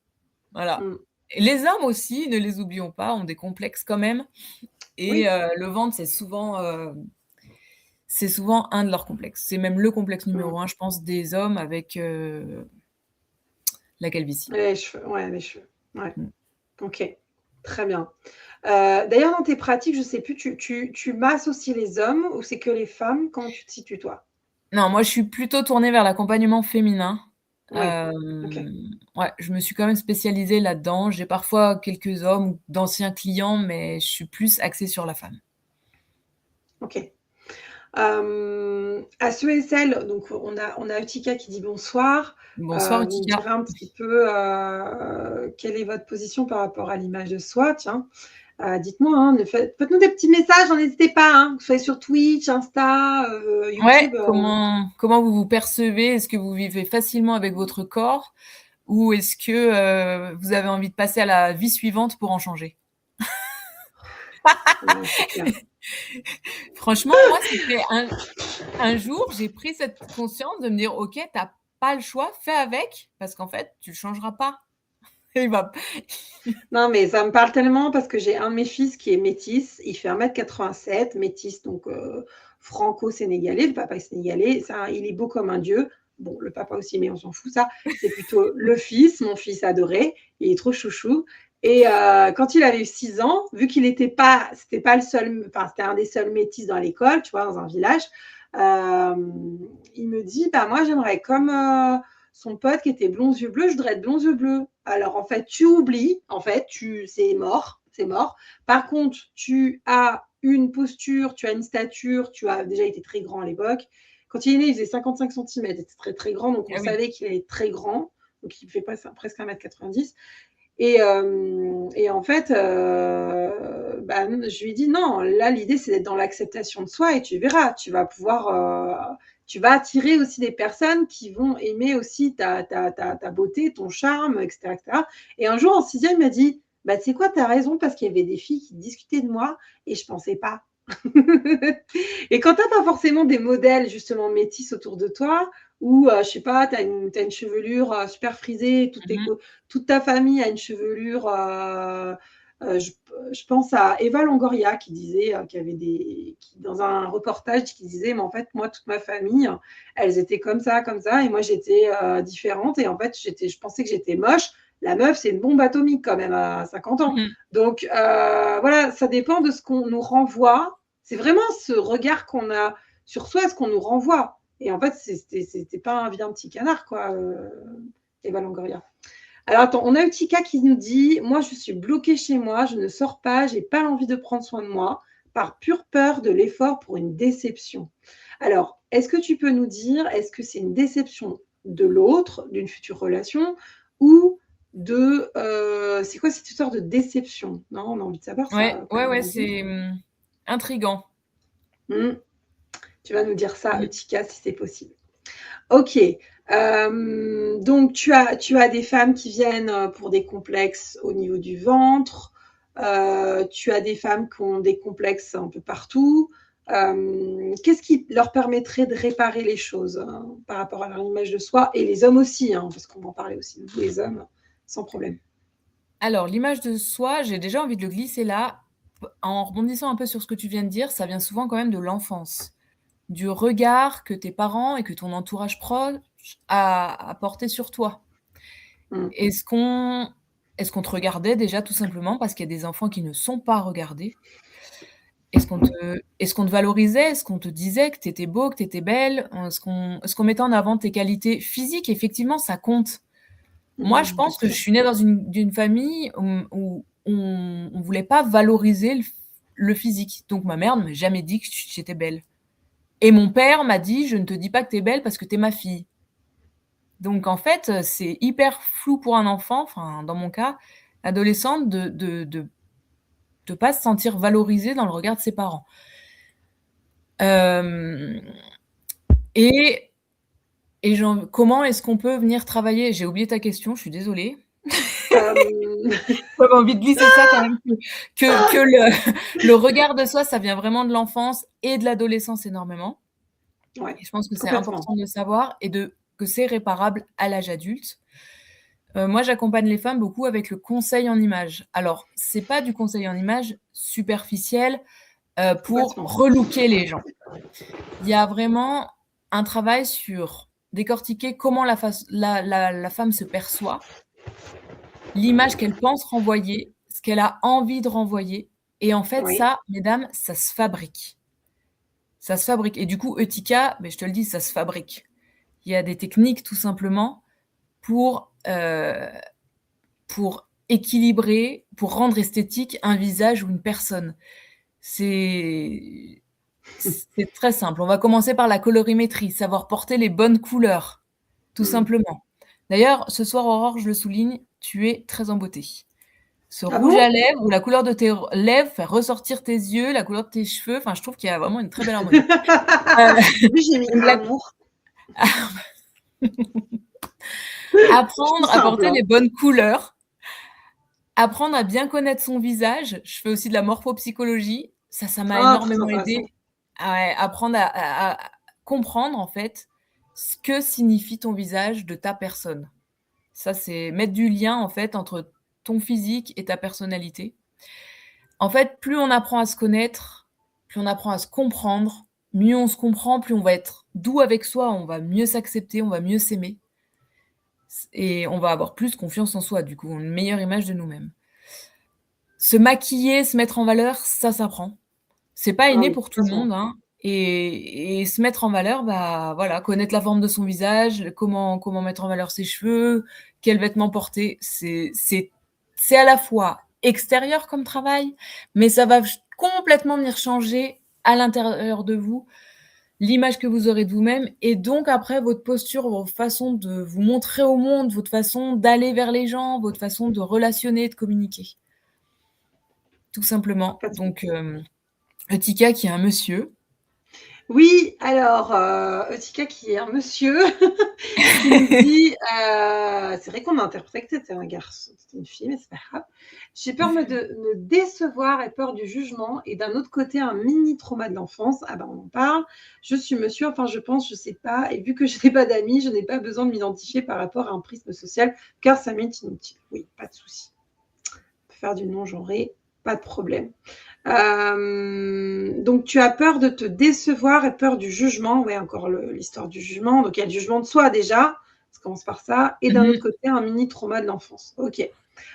B: Voilà.
A: Mmh.
B: Et les hommes aussi, ne les oublions pas, ont des complexes quand même et
A: Oui,
B: le ventre, c'est souvent un de leurs complexes. C'est même le complexe
A: mmh.
B: numéro un, je pense, des hommes avec, la calvitie.
A: Les cheveux, ouais, les cheveux. Ouais,
B: Mmh.
A: OK. Très bien. D'ailleurs dans tes pratiques, je sais plus, tu masses aussi les hommes ou c'est que les femmes? Comment tu te situes toi?
B: Non, moi, je suis plutôt tournée vers l'accompagnement féminin.
A: Oui, OK.
B: Ouais, je me suis quand même spécialisée là-dedans. J'ai parfois quelques hommes ou d'anciens clients, mais je suis plus axée sur la femme.
A: OK. À ceux et celles, donc on a Utica qui dit bonsoir.
B: Bonsoir
A: Vous me
B: Utica.
A: direz un petit peu, quelle est votre position par rapport à l'image de soi, tiens. Dites-moi, hein, faites-nous des petits messages, hein, n'hésitez pas, hein, que vous soyez sur Twitch, Insta,
B: Ouais,
A: YouTube.
B: comment vous vous percevez? Est-ce que vous vivez facilement avec votre corps? Ou est-ce que, vous avez envie de passer à la vie suivante pour en changer?
A: Ouais, c'est clair.
B: Franchement, moi, c'était un jour, j'ai pris cette conscience de me dire: «OK, tu as pas le choix, fais avec, parce qu'en fait, tu le changeras pas». Il va
A: Non, mais ça me parle tellement parce que j'ai un de mes fils qui est métis, il fait 1,87 m, métis, donc franco-sénégalais. Le papa est sénégalais, ça, il est beau comme un dieu. Bon, le papa aussi, mais on s'en fout ça. C'est plutôt le fils, mon fils adoré, il est trop chouchou et quand il avait eu 6 ans, vu qu'il était pas c'était pas le seul, enfin, c'était un des seuls métis dans l'école, tu vois, dans un village, il me dit: «Bah, moi, j'aimerais comme, son pote qui était blond yeux bleus, je voudrais être blond yeux bleus». Alors en fait, tu oublies, en fait, c'est mort, c'est mort. Par contre, tu as une posture, tu as une stature, tu as déjà été très grand à l'époque. Quand il est né, il faisait 55 centimètres, c'était très très grand, donc on
B: ah oui.
A: savait qu'il allait être très grand. Donc il fait presque 1,90 m. Et en fait, bah, je lui ai dit non, là l'idée c'est d'être dans l'acceptation de soi et tu verras, tu vas attirer aussi des personnes qui vont aimer aussi ta beauté, ton charme, etc., etc. Et un jour en sixième, il m'a dit, Bah, tu sais quoi? Tu as raison parce qu'il y avait des filles qui discutaient de moi et je pensais pas. Et quand tu as pas forcément des modèles justement métis autour de toi ou je sais pas, tu as une chevelure, super frisée,
B: Mmh.
A: toute ta famille a une chevelure, je je pense à Eva Longoria qui disait, qu'il y avait qui dans un reportage qui disait: «Mais en fait, moi, toute ma famille, elles étaient comme ça et moi j'étais, différente et en fait, je pensais que j'étais moche». La meuf, c'est une bombe atomique quand même à 50 ans.
B: Mmh.
A: Donc voilà, ça dépend de ce qu'on nous renvoie. C'est vraiment ce regard qu'on a sur soi, ce qu'on nous renvoie. Et en fait, c'était pas un vilain petit canard, quoi, Eva Longoria. Alors attends, on a Utica qui nous dit: «Moi, je suis bloquée chez moi, je ne sors pas, j'ai pas envie de prendre soin de moi, par pure peur de l'effort pour une déception». Alors, est-ce que tu peux nous dire, est-ce que c'est une déception de l'autre, d'une future relation ou c'est quoi cette histoire de déception? Non, on a envie de savoir
B: Ouais,
A: ça, quand
B: ouais,
A: même,
B: ouais,
A: vas-y.
B: c'est, intriguant.
A: Mmh, tu vas nous dire ça,
B: Mmh.
A: Utica, si c'est possible. OK. Donc tu as des femmes qui viennent, pour des complexes au niveau du ventre, tu as des femmes qui ont des complexes un peu partout. Qu'est-ce qui leur permettrait de réparer les choses, par rapport à leur image de soi? Et les hommes aussi, hein, parce qu'on va en parler aussi, nous les hommes, sans problème.
B: Alors l'image de soi, j'ai déjà envie de le glisser là, en rebondissant un peu sur ce que tu viens de dire, ça vient souvent quand même de l'enfance. Du regard que tes parents et que ton entourage proche a porté sur toi.
A: Mmh.
B: Est-ce qu'on te regardait déjà tout simplement parce qu'il y a des enfants qui ne sont pas regardés? Est-ce qu'on te valorisait? Est-ce qu'on te disait que tu étais beau, que tu étais belle? Est-ce qu'on mettait en avant tes qualités physiques? Effectivement, ça compte. Moi, je
A: Bien
B: pense que je
A: sûr.
B: suis née dans d'une famille où on voulait pas valoriser le physique. Donc ma mère ne m'a jamais dit que j'étais belle et mon père m'a dit: «Je ne te dis pas que tu es belle parce que tu es ma fille». Donc en fait, c'est hyper flou pour un enfant, enfin dans mon cas, adolescente, de pas se sentir valorisé dans le regard de ses parents. Hem et comment est-ce qu'on peut venir travailler? J'ai oublié ta question, je suis désolée.
A: Hem,
B: J'avais envie de glisser ça quand même que le regard de soi, ça vient vraiment de l'enfance et de l'adolescence énormément
A: ouais,
B: et je pense que c'est
A: complètement.
B: important de le savoir et que c'est réparable à l'âge adulte. Moi, j'accompagne les femmes beaucoup avec le conseil en images. Alors, c'est pas du conseil en images superficiel, pour
A: Complètement.
B: relooker les gens. Il y a vraiment un travail sur décortiquer comment la femme se perçoit, l'image qu'elle pense renvoyer, ce qu'elle a envie de renvoyer et en fait
A: Oui.
B: ça, mesdames, ça se fabrique. Ça se fabrique et du coup, Eutika, beh, je te le dis, ça se fabrique. Il y a des techniques tout simplement pour équilibrer, pour rendre esthétique un visage ou une personne. C'est c'est très simple. On va commencer par la colorimétrie, savoir porter les bonnes couleurs, tout
A: Mmh.
B: simplement. D'ailleurs, ce soir, Aurore, je le souligne, tu es très en beauté. Ce
A: Ah
B: rouge à
A: bon?
B: lèvres ou la couleur de tes lèvres fait ressortir tes yeux, la couleur de tes cheveux, enfin, je trouve qu'il y a vraiment une très belle harmonie. Heu,
A: Oui, j'ai mis
B: une blague
A: amour. Tout
B: apprendre à
A: simple,
B: porter
A: hein.
B: les bonnes couleurs, apprendre à bien connaître son visage. Je fais aussi de la morphopsychologie. Ça m'a
A: Ah, très
B: énormément
A: intéressant.
B: aidée à ouais, apprendre à comprendre, en fait, ce que signifie ton visage de ta personne. Ça, c'est mettre du lien, en fait, entre ton physique et ta personnalité. En fait, plus on apprend à se connaître, plus on apprend à se comprendre, mieux on se comprend, plus on va être doux avec soi, on va mieux s'accepter, on va mieux s'aimer et on va avoir plus confiance en soi, du coup, une meilleure image de nous-mêmes. Se maquiller, se mettre en valeur, ça s'apprend. C'est pas
A: Ah
B: inné
A: oui,
B: pour tout le
A: complètement.
B: monde, hein et se mettre en valeur, bah, voilà, connaître la forme de son visage, comment mettre en valeur ses cheveux, quels vêtements porter. C'est à la fois extérieur comme travail, mais ça va complètement venir changer à l'intérieur de vous, l'image que vous aurez de vous-même et donc après votre posture, votre façon de vous montrer au monde, votre façon d'aller vers les gens, votre façon de relationner, de communiquer, tout simplement.
A: Complètement.
B: Donc, Tika qui est un monsieur.
A: Oui, alors, Eutika qui est un monsieur qui nous dit, c'est vrai qu'on a interprété que c'était un garçon, c'était une fille, mais c'est pas grave. J'ai peur de me décevoir et peur du jugement, et d'un autre côté, un mini trauma de l'enfance. Ah ben, on en parle. Je suis monsieur, enfin, je pense, je sais pas. Et vu que je n'ai pas d'amis, je n'ai pas besoin de m'identifier par rapport à un prisme social, car ça m'est inutile. Oui, pas de souci. On peut faire du non-genré, pas de problème. Donc tu as peur de te décevoir et peur du jugement. Oui, encore l'histoire du jugement. Donc il y a le jugement de soi déjà, ça commence par ça, et d'un autre
B: Mmh.
A: côté un mini trauma de l'enfance. Ok.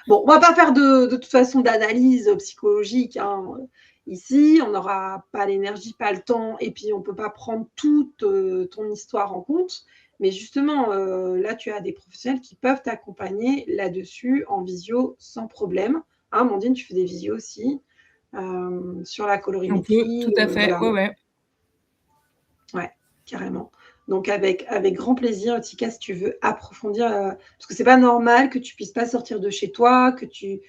A: Bon, on va pas faire de toute façon d'analyse psychologique hein. Ici. On n'aura pas l'énergie, pas le temps, et puis on peut pas prendre toute ton histoire en compte. Mais justement, là, tu as des professionnels qui peuvent t'accompagner là-dessus en visio sans problème. Hein, Amandine, tu fais des visios aussi sur la
B: On peut,
A: colorimétrie,
B: tout à fait,
A: voilà,
B: ouais, ouais.
A: ouais, carrément. Donc avec grand plaisir, Tika, si tu veux approfondir, parce que c'est pas normal que tu puisses pas sortir de chez toi, que tu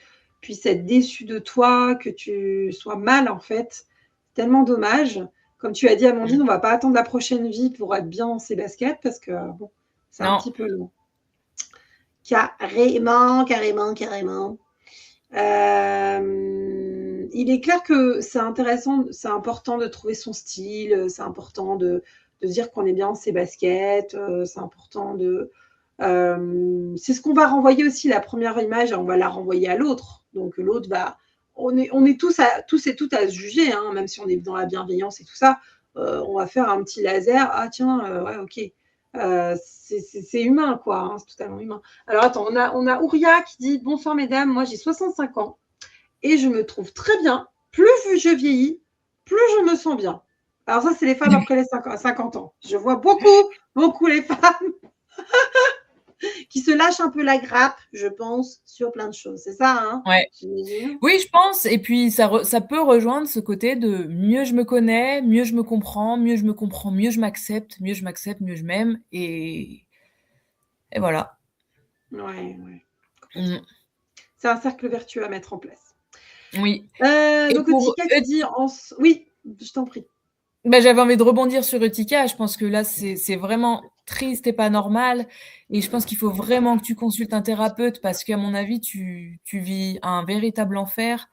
A: puisses être déçu de toi, que tu sois mal en fait. Tellement dommage. Comme tu as dit, Amandine,
B: Mmh.
A: on va pas attendre la prochaine vie pour être bien dans ses baskets parce que bon, c'est un
B: Non.
A: petit peu long. Carrément, carrément, carrément. Il est clair que c'est intéressant, c'est important de trouver son style, c'est important de dire qu'on est bien dans ses baskets, c'est important de. C'est ce qu'on va renvoyer aussi, la première image, on va la renvoyer à l'autre. Donc l'autre va. On est tous et toutes à se juger, hein, même si on est dans la bienveillance et tout ça. On va faire un petit laser. Ah tiens, ouais, ok. C'est humain, quoi. Hein, c'est totalement humain. Alors attends, on a Ouria qui dit bonsoir mesdames, moi j'ai 65 ans et je me trouve très bien. Plus je vieillis, plus je me sens bien. Alors ça, c'est les femmes après les 50 ans. Je vois beaucoup les femmes qui se lâchent un peu la grappe, je pense, sur plein de choses. C'est ça, hein,
B: Ouais.
A: j'imagine.
B: Oui, je pense, et puis ça peut rejoindre ce côté de mieux je me connais, mieux je me comprends, mieux je me comprends, mieux je m'accepte, mieux je m'aime, et voilà.
A: Ouais, ouais, complètement.
B: Mmh.
A: C'est un cercle vertueux à mettre en place.
B: Oui, et
A: Donc
B: pour
A: Otika qui dit oui, je t'en prie.
B: bah, j'avais envie de rebondir sur Eutika. Je pense que là, c'est vraiment triste et pas normal, et je pense qu'il faut vraiment que tu consultes un thérapeute parce qu'à mon avis, tu vis un véritable enfer.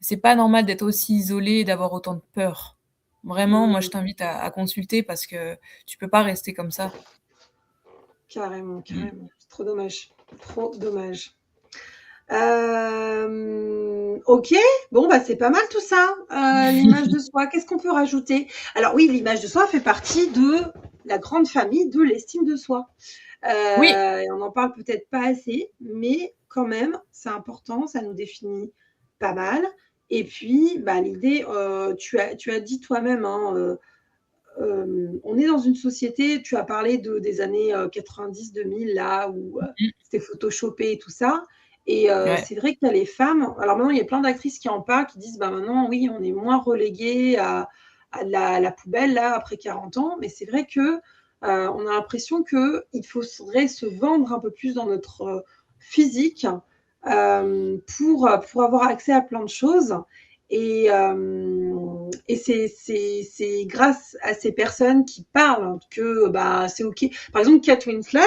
B: C'est pas normal d'être aussi isolé et d'avoir autant de peur. Vraiment, moi, je
A: Mmh,
B: t'invite à consulter parce que tu peux pas rester comme ça.
A: carrément,
B: Mmh.
A: carrément. C'est trop dommage. Trop dommage. Ok, bon, bah, c'est pas mal tout ça. L'image de soi, qu'est-ce qu'on peut rajouter? Alors oui, l'image de soi fait partie de la grande famille de l'estime de soi.
B: Oui,
A: On n'en parle peut-être pas assez, mais quand même, c'est important, ça nous définit pas mal. Et puis, bah, l'idée, tu as dit toi-même, hein, on est dans une société, tu as parlé des années 90-2000, là, où
B: mmh,
A: c'était photoshopé et tout ça. Et
B: ouais,
A: c'est vrai qu'il y a les femmes. Alors maintenant, il y a plein d'actrices qui en parlent, qui disent bah, maintenant, oui, on est moins relégué à la poubelle, là, après 40 ans. Mais c'est vrai que on a l'impression qu'il faudrait se vendre un peu plus dans notre physique pour avoir accès à plein de choses. Et c'est grâce à ces personnes qui parlent que bah, c'est OK. Par exemple, Kate Winslet,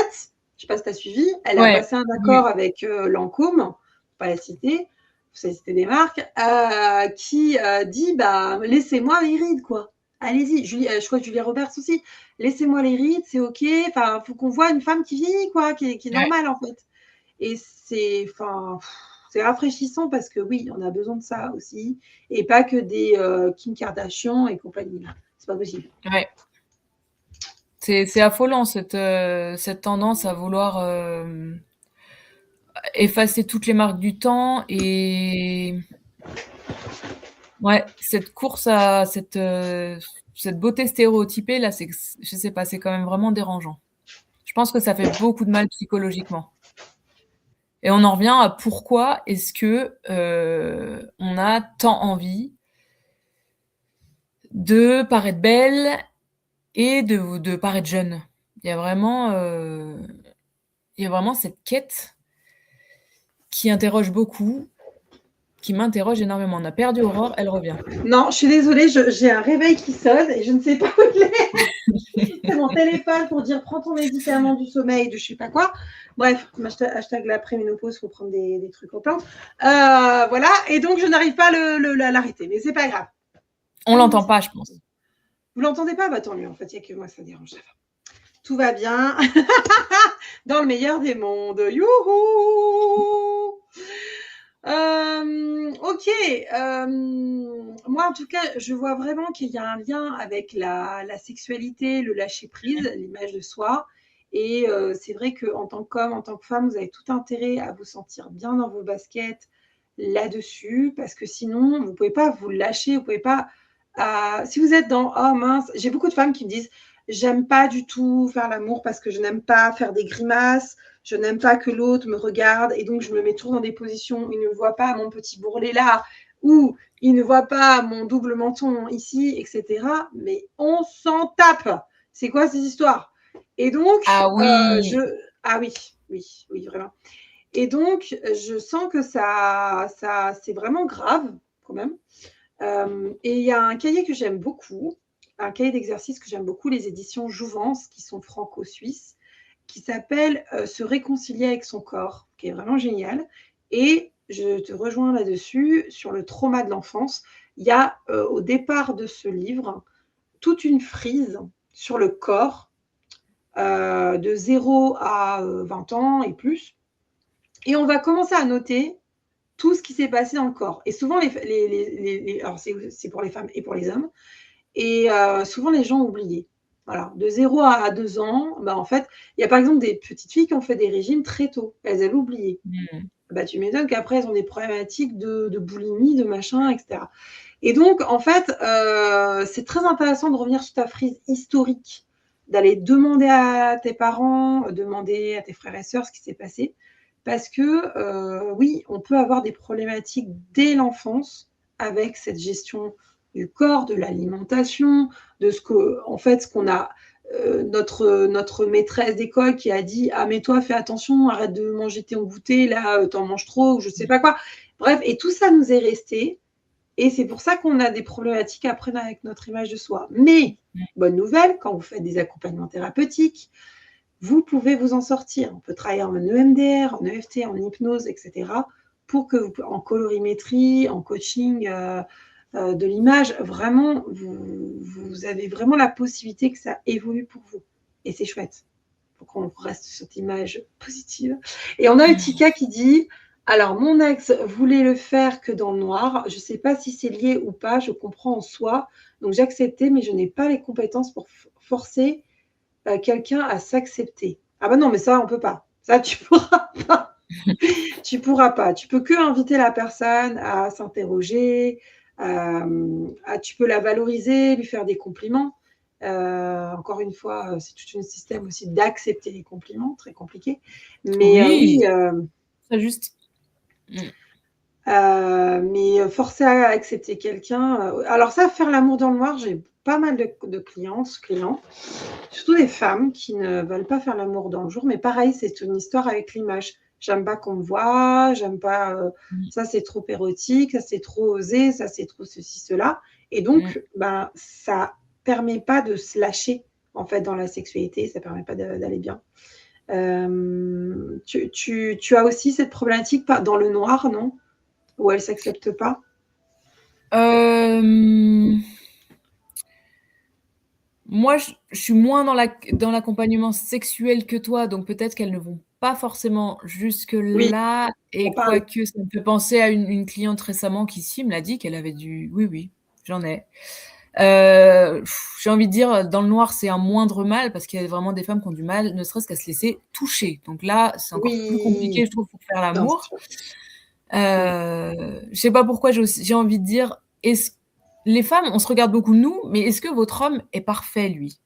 A: je ne sais pas si tu as suivi, elle a
B: ouais,
A: passé un
B: oui,
A: accord avec Lancôme, pas la citer, c'est citer des marques, qui dit bah, laissez-moi mes rides, quoi. Allez-y, je crois que Julia Roberts aussi. Laissez-moi les rides, c'est OK. Enfin, faut qu'on voit une femme qui vit, quoi, qui est
B: ouais.
A: normale, en fait. Et c'est rafraîchissant parce que oui, on a besoin de ça aussi. Et pas que des Kim Kardashian et compagnie. C'est pas possible.
B: Ouais. C'est affolant cette tendance à vouloir, effacer toutes les marques du temps, et ouais, cette course à cette beauté stéréotypée là, c'est que je sais pas, c'est quand même vraiment dérangeant. Je pense que ça fait beaucoup de mal psychologiquement, et on en revient à pourquoi est-ce que, on a tant envie de paraître belle et de paraître jeune. Il y a vraiment, il y a vraiment cette quête qui interroge beaucoup, qui m'interroge énormément. On a perdu Aurore, elle revient.
A: Non, je suis désolée, j'ai un réveil qui sonne et je ne sais pas où il est. C'est mon téléphone pour dire prends ton médicament du sommeil, de je sais pas quoi. Bref, hashtag l'après-ménopause, il faut prendre des trucs aux plantes. Voilà, et donc je n'arrive pas à l'arrêter, mais c'est pas grave.
B: On l'entend pas, je pense.
A: Vous l'entendez pas? Bah tant mieux, en fait, il n'y a que moi, ça dérange. Tout va bien. Dans le meilleur des mondes. Youhou! Ok. Moi, en tout cas, je vois vraiment qu'il y a un lien avec la sexualité, le lâcher prise, l'image de soi. Et c'est vrai qu'en tant qu'homme, en tant que femme, vous avez tout intérêt à vous sentir bien dans vos baskets là-dessus, parce que sinon, vous ne pouvez pas vous lâcher, vous pouvez pas. Si vous êtes dans oh mince, j'ai beaucoup de femmes qui me disent j'aime pas du tout faire l'amour parce que je n'aime pas faire des grimaces, je n'aime pas que l'autre me regarde et donc je me mets toujours dans des positions où il ne voit pas mon petit bourrelet là, ou il ne voit pas mon double menton ici, etc. Mais on s'en tape. C'est quoi ces histoires? Et donc,
B: Ah oui.
A: Ah oui, oui, oui, vraiment. Et donc, je sens que ça c'est vraiment grave quand même. Et il y a un cahier que j'aime beaucoup, un cahier d'exercice que j'aime beaucoup, les éditions Jouvence, qui sont franco-suisses, qui s'appelle Se réconcilier avec son corps, qui est vraiment génial. Et je te rejoins là-dessus, sur le trauma de l'enfance. Il y a au départ de ce livre toute une frise sur le corps de 0 à 20 ans et plus. Et on va commencer à noter tout ce qui s'est passé dans le corps. Et souvent, alors c'est pour les femmes et pour les hommes, et souvent les gens oubliaient. Voilà, de 0 à 2 ans, bah, en fait, il y a par exemple des petites filles qui ont fait des régimes très tôt. Elles avaient oublié. Bah, tu m'étonnes qu'après, elles ont des problématiques de boulimie, de machin, etc. Et donc, en fait, c'est très intéressant de revenir sur ta frise historique, d'aller demander à tes parents, demander à tes frères et sœurs ce qui s'est passé. Parce que, oui, on peut avoir des problématiques dès l'enfance avec cette gestion du corps, de l'alimentation, de ce que, en fait, ce qu'on a, notre maîtresse d'école qui a dit ah mais toi fais attention, arrête de manger tes goûter, là t'en manges trop ou je sais pas quoi. Bref, et tout ça nous est resté et c'est pour ça qu'on a des problématiques après avec notre image de soi. Mais bonne nouvelle, quand vous faites des accompagnements thérapeutiques, vous pouvez vous en sortir. On peut travailler en EMDR, en EFT, en hypnose, etc. pour que vous, en colorimétrie, en coaching de l'image, vraiment, vous avez vraiment la possibilité que ça évolue pour vous. Et c'est chouette. Pour qu'on reste sur cette image positive. Et on a Utica qui dit alors, mon ex voulait le faire que dans le noir. Je ne sais pas si c'est lié ou pas. Je comprends en soi. Donc, j'ai accepté, mais je n'ai pas les compétences pour forcer quelqu'un à s'accepter. Ah ben non, mais ça, on ne peut pas. Ça, tu ne pourras pas. Tu ne pourras pas. Tu peux que inviter la personne à s'interroger. Tu peux la valoriser, lui faire des compliments. Encore une fois, c'est tout un système aussi d'accepter les compliments, très compliqué. Mais
B: oui,
A: oui,
B: très juste.
A: mais forcer à accepter quelqu'un. Alors ça, faire l'amour dans le noir, j'ai pas mal de clients, surtout des femmes qui ne veulent pas faire l'amour dans le jour. Mais pareil, c'est une histoire avec l'image. J'aime pas qu'on me voit, j'aime pas. Ça, c'est trop érotique, ça, c'est trop osé, ça, c'est trop ceci, cela. Et donc, ben, ça permet pas de se lâcher en fait dans la sexualité, ça permet pas d'aller bien. Tu as aussi cette problématique dans le noir, non? Où elle s'accepte pas?
B: Moi, je suis moins dans l'accompagnement sexuel que toi, donc peut-être qu'elles ne vont pas forcément
A: Oui,
B: jusque-là. Et
A: on parle.
B: quoique, ça me fait penser à une cliente récemment qui, si, me l'a dit qu'elle avait du. Oui, oui, j'en ai. J'ai envie de dire, dans le noir, c'est un moindre mal parce qu'il y a vraiment des femmes qui ont du mal, ne serait-ce qu'à se laisser toucher. Donc là, c'est encore plus compliqué,
A: Oui,
B: je trouve, pour faire
A: non,
B: l'amour.
A: c'est sûr.
B: Je sais pas pourquoi j'ai envie de dire, les femmes, on se regarde beaucoup nous, mais est-ce que votre homme est parfait, lui?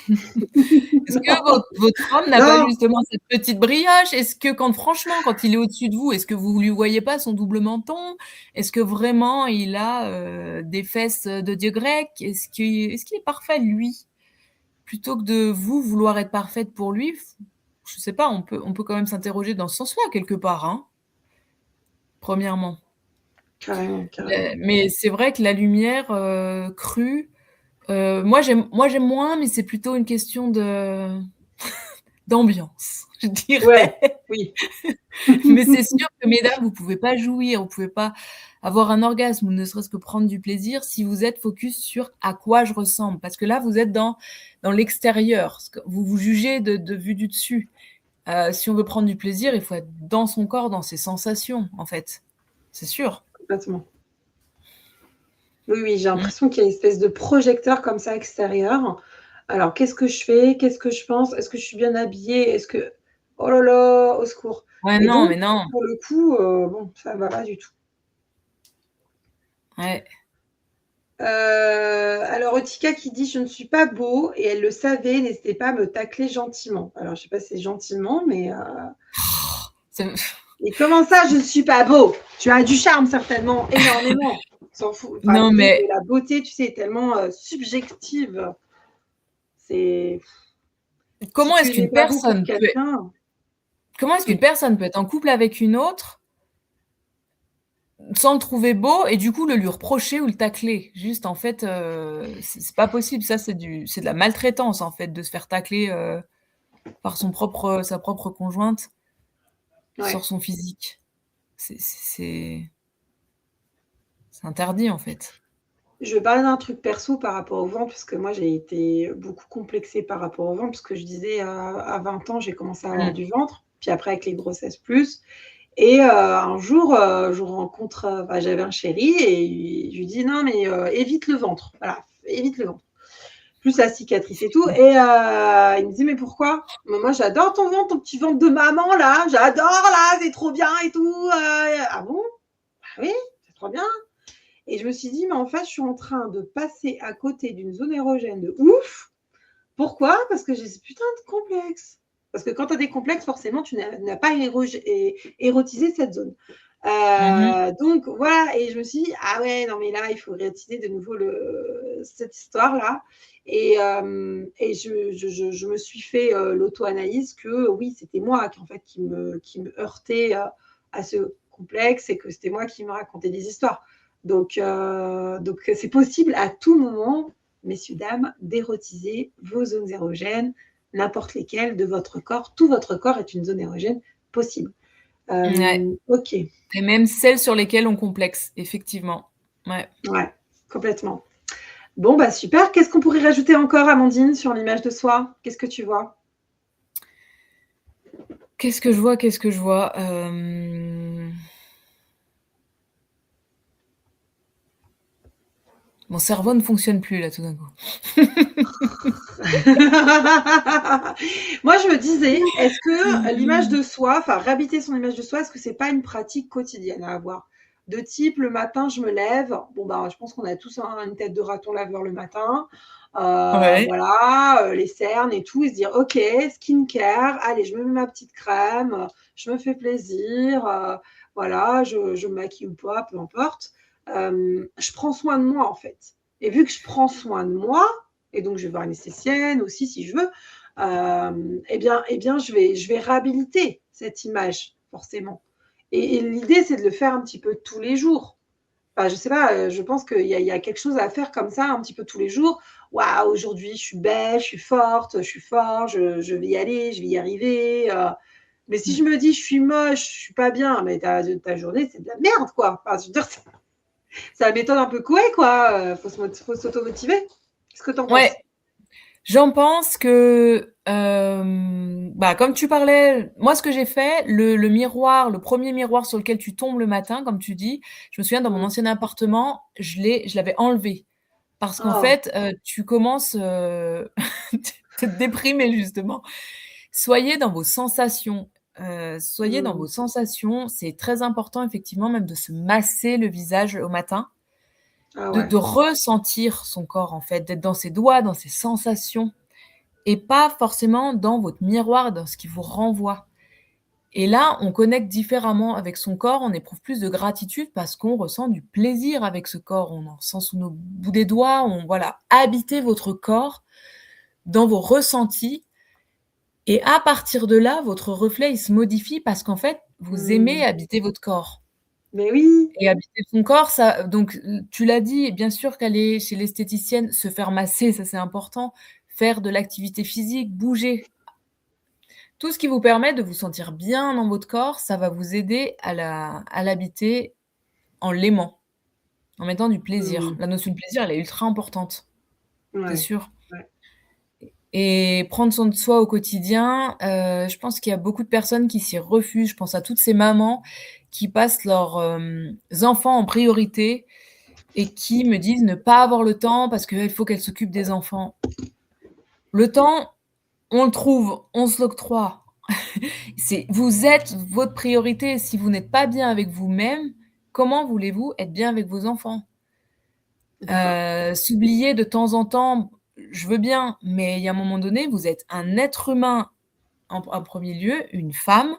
B: Est-ce que votre homme n'a pas
A: Non,
B: justement cette petite brioche? Est-ce que franchement, quand il est au-dessus de vous, est-ce que vous lui voyez pas son double menton? Est-ce que vraiment il a des fesses de dieu grec? Est-ce qu'il est parfait, lui? Plutôt que de vous vouloir être parfaite pour lui, je sais pas, on peut quand même s'interroger dans ce sens-là quelque part, hein, premièrement.
A: Carrément, carrément.
B: Mais c'est vrai que la lumière, crue, moi j'aime moins, mais c'est plutôt une question d'ambiance, je
A: Ouais,
B: dirais.
A: oui.
B: Mais c'est sûr que mesdames, vous pouvez pas jouir, vous pouvez pas avoir un orgasme ou ne serait-ce que prendre du plaisir si vous êtes focus sur à quoi je ressemble. Parce que là, vous êtes dans l'extérieur, ce que vous vous jugez de vue du dessus. Si on veut prendre du plaisir, il faut être dans son corps, dans ses sensations, en fait. C'est sûr.
A: Complètement. Oui, oui, j'ai
B: Mmh.
A: l'impression qu'il y a une espèce de projecteur comme ça extérieur. Alors, qu'est-ce que je fais? Qu'est-ce que je pense? Est-ce que je suis bien habillée? Est-ce que oh là là, au secours.
B: Ouais,
A: Et
B: non,
A: donc,
B: mais non.
A: pour le coup, bon, ça va pas du tout.
B: Ouais.
A: Alors Otika qui dit: «Je ne suis pas beau» et elle le savait, n'hésitez pas à me tacler gentiment. Alors je sais pas si c'est gentiment, mais
B: C'est
A: et comment ça, je ne suis pas beau? Tu as du charme certainement, énormément. On s'en fout. Enfin,
B: non,
A: l'idée
B: mais
A: de la beauté, tu sais, est tellement, subjective. C'est si
B: comment est-ce
A: tu n'es
B: qu'une
A: pas beau pour
B: personne peut
A: quelqu'un
B: comment est-ce qu'une
A: mmh,
B: personne peut être en couple avec une autre sans le trouver beau et du coup le lui reprocher ou le tacler? Juste en fait, c'est pas possible. Ça, c'est de la maltraitance en fait de se faire tacler, par sa propre conjointe sur
A: ouais.
B: son physique. C'est interdit en fait.
A: Je vais parler d'un truc perso par rapport au ventre, parce que moi j'ai été beaucoup complexée par rapport au ventre, parce que je disais, à 20 ans, j'ai commencé à avoir
B: Mmh.
A: du ventre, puis après avec les grossesses plus. Et un jour, je rencontre, bah, j'avais un chéri et je lui dis: «Non mais évite le ventre, voilà, évite le ventre». Plus la cicatrice et tout et il me dit: «Mais pourquoi?» «Mais moi j'adore ton ventre, ton petit ventre de maman là, j'adore là, c'est trop bien et tout». «Ah bon? Bah oui, c'est trop bien». Et je me suis dit: «Mais en fait, je suis en train de passer à côté d'une zone érogène de ouf». Pourquoi? Parce que j'ai ce putain de complexe. Parce que quand tu as des complexes, forcément, tu n'as pas érotisé cette zone.
B: Mmh mh.
A: Donc voilà et je me suis dit: «Ah ouais, non mais là, il faut réétudier de nouveau cette histoire-là» et je me suis fait, l'auto-analyse que oui, c'était moi qui en fait qui me heurtais, à ce complexe et que c'était moi qui me racontais des histoires. Donc c'est possible à tout moment, messieurs, dames, d'érotiser vos zones érogènes, n'importe lesquelles de votre corps. Tout votre corps est une zone érogène possible.
B: Ouais,
A: OK,
B: et même celles sur lesquelles on complexe, effectivement. Ouais.
A: ouais, complètement. Bon, bah super. Qu'est-ce qu'on pourrait rajouter encore, Amandine, sur l'image de soi? Qu'est-ce que tu vois?
B: Qu'est-ce que je vois? Qu'est-ce que je vois? Mon cerveau ne fonctionne plus là tout d'un coup.
A: Moi, je me disais, est-ce que l'image de soi, enfin, réhabiter son image de soi, est-ce que c'est pas une pratique quotidienne à avoir? De type, le matin, je me lève. Bon, bah, je pense qu'on a tous une tête de raton laveur le matin.
B: Ouais.
A: Voilà, les cernes et tout, et se dire, OK, skincare, allez, je me mets ma petite crème, je me fais plaisir, voilà, je me maquille ou pas, peu importe. Je prends soin de moi, en fait. Et vu que je prends soin de moi, et donc je vais voir une esthéticienne aussi si je veux, eh bien je vais réhabiliter cette image forcément. Et l'idée, c'est de le faire un petit peu tous les jours. Enfin, je sais pas, je pense qu'il y a quelque chose à faire comme ça un petit peu tous les jours. Waouh, aujourd'hui, je suis belle, je suis forte, je suis fort, je vais y aller, je vais y arriver. Mais si
B: Mmh.
A: je me dis, je suis moche, je suis pas bien, mais ta journée, c'est de la merde, quoi. Enfin, je veux dire, c'est la méthode un peu couée, quoi. Faut s'automotiver. Qu'est-ce que tu en
B: Ouais,
A: penses?
B: j'en pense que, bah, comme tu parlais, moi ce que j'ai fait, le miroir, le 1er miroir sur lequel tu tombes le matin, comme tu dis, je me souviens dans mon
A: Mmh.
B: ancien appartement, je l'avais enlevé parce qu'en
A: Ah.
B: fait, tu commences, te déprimer justement. Soyez dans vos sensations, soyez dans
A: Mmh.
B: vos sensations. C'est très important effectivement même de se masser le visage au matin,
A: Ah
B: de
A: ouais.
B: ressentir son corps en fait, d'être dans ses doigts, dans ses sensations et pas forcément dans votre miroir, dans ce qui vous renvoie. Et là, on connecte différemment avec son corps, on éprouve plus de gratitude parce qu'on ressent du plaisir avec ce corps, on en ressent sous nos bouts des doigts, on voilà, habitez votre corps dans vos ressentis et à partir de là, votre reflet, il se modifie parce qu'en fait, vous aimez
A: Mmh.
B: habiter votre corps.
A: Mais oui,
B: et habiter son corps, ça donc tu l'as dit, bien sûr qu'aller chez l'esthéticienne, se faire masser, ça c'est important, faire de l'activité physique, bouger. Tout ce qui vous permet de vous sentir bien dans votre corps, ça va vous aider à l'habiter en l'aimant, en mettant du plaisir.
A: mmh,
B: La notion de plaisir, elle est ultra importante, c'est
A: ouais,
B: sûr.
A: ouais.
B: Et prendre soin de soi au quotidien, je pense qu'il y a beaucoup de personnes qui s'y refusent. Je pense à toutes ces mamans qui passent leurs, enfants en priorité et qui me disent ne pas avoir le temps parce qu'il faut qu'elles s'occupent des enfants. Le temps, on le trouve, on se l'octroie. C'est vous êtes votre priorité. Si vous n'êtes pas bien avec vous-même, comment voulez-vous être bien avec vos enfants?
A: C'est ça.
B: S'oublier de temps en temps, je veux bien, mais il y a un moment donné, vous êtes un être humain en 1er lieu, une femme,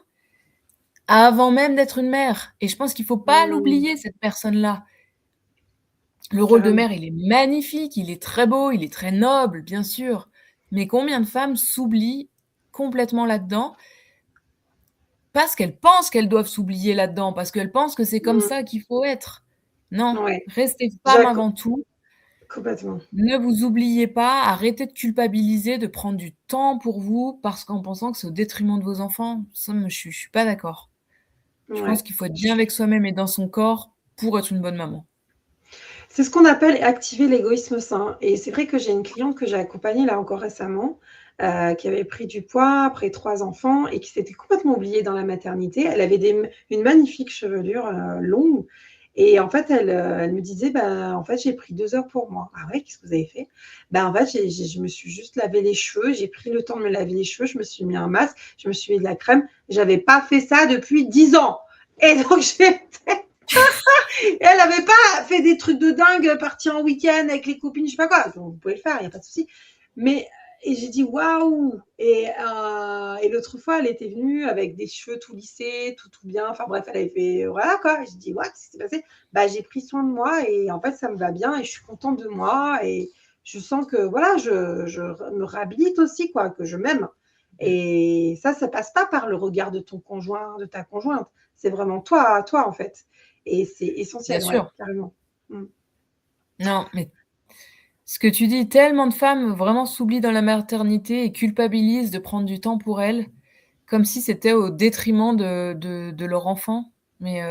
B: avant même d'être une mère et je pense qu'il faut pas
A: Mmh,
B: l'oublier cette personne-là. Le rôle de
A: carrément.
B: mère, il est magnifique, il est très beau, il est très noble, bien sûr, mais combien de femmes s'oublient complètement là-dedans parce qu'elles pensent qu'elles doivent s'oublier là-dedans, parce qu'elles pensent que c'est comme
A: Mmh,
B: ça qu'il faut être. Non,
A: ouais,
B: restez femme
A: Jaco
B: avant tout,
A: complètement.
B: ne vous oubliez pas, arrêtez de culpabiliser, de prendre du temps pour vous parce qu'en pensant que c'est au détriment de vos enfants. Ça, moi, je suis pas d'accord. Je pense
A: Ouais.
B: qu'il faut être bien avec soi-même et dans son corps pour être une bonne maman.
A: C'est ce qu'on appelle activer l'égoïsme sain et c'est vrai que j'ai une cliente que j'ai accompagnée là encore récemment, qui avait pris du poids après 3 enfants et qui s'était complètement oubliée dans la maternité. Elle avait une magnifique chevelure, longue et en fait elle me disait: «Bah, en fait, j'ai pris 2 heures pour moi». «Ah ouais, qu'est-ce que vous avez fait?» «Bah, en fait, je me suis juste lavé les cheveux, j'ai pris le temps de me laver les cheveux, je me suis mis un masque, je me suis mis de la crème. J'avais pas fait ça depuis 10 ans» et donc j'ai elle avait pas fait des trucs de dingue, partie en week-end avec les copines, je sais pas quoi. Vous pouvez le faire, il n'y a pas de souci. Mais et j'ai dit waouh. Et l'autre fois, elle était venue avec des cheveux tout lissés, tout bien. Enfin bref, elle avait fait voilà quoi. J'ai dit ouais, qu'est-ce qui s'est passé? Bah j'ai pris soin de moi et en fait ça me va bien et je suis contente de moi et je sens que voilà, je me réhabilite aussi quoi, que je m'aime. Et ça passe pas par le regard de ton conjoint, de ta conjointe. C'est vraiment toi en fait. Et c'est
B: Bien
A: essentiel, ouais,
B: sûr.
A: carrément. Mmh.
B: Non, mais ce que tu dis, tellement de femmes vraiment s'oublient dans la maternité et culpabilisent de prendre du temps pour elles, comme si c'était au détriment de leur enfant. Mais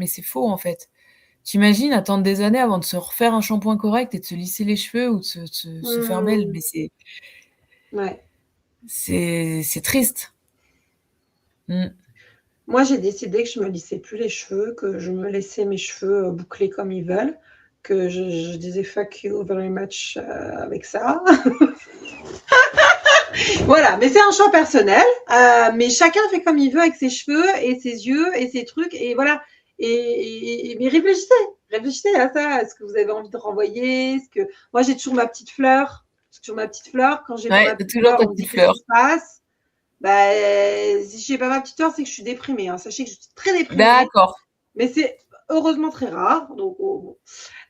B: c'est faux, en fait. Tu imagines attendre des années avant de se refaire un shampoing correct et de se lisser les cheveux ou de se faire belle,
A: Mmh.
B: mais
A: Ouais.
B: c'est triste. Mmh.
A: Moi, j'ai décidé que je me lissais plus les cheveux, que je me laissais mes cheveux, bouclés comme ils veulent, que je disais: «Fuck you very much», avec ça. Voilà, mais c'est un choix personnel, mais chacun fait comme il veut avec ses cheveux et ses yeux et ses trucs et voilà. Mais réfléchissez à ça, à ce que vous avez envie de renvoyer, ce que moi j'ai toujours ma petite fleur, j'ai toujours ma petite fleur. Quand j'ai pas
B: Ouais,
A: ma
B: tu
A: petite
B: toujours
A: fleur,
B: ta
A: on me dit:
B: petite
A: «Qu'est-ce
B: fleur.
A: qui se passe?» Bah, si j'ai pas ma petite fleur, c'est que je suis déprimée, hein. Sachez que je suis très déprimée,
B: D'accord.
A: mais c'est heureusement très rare, donc bon.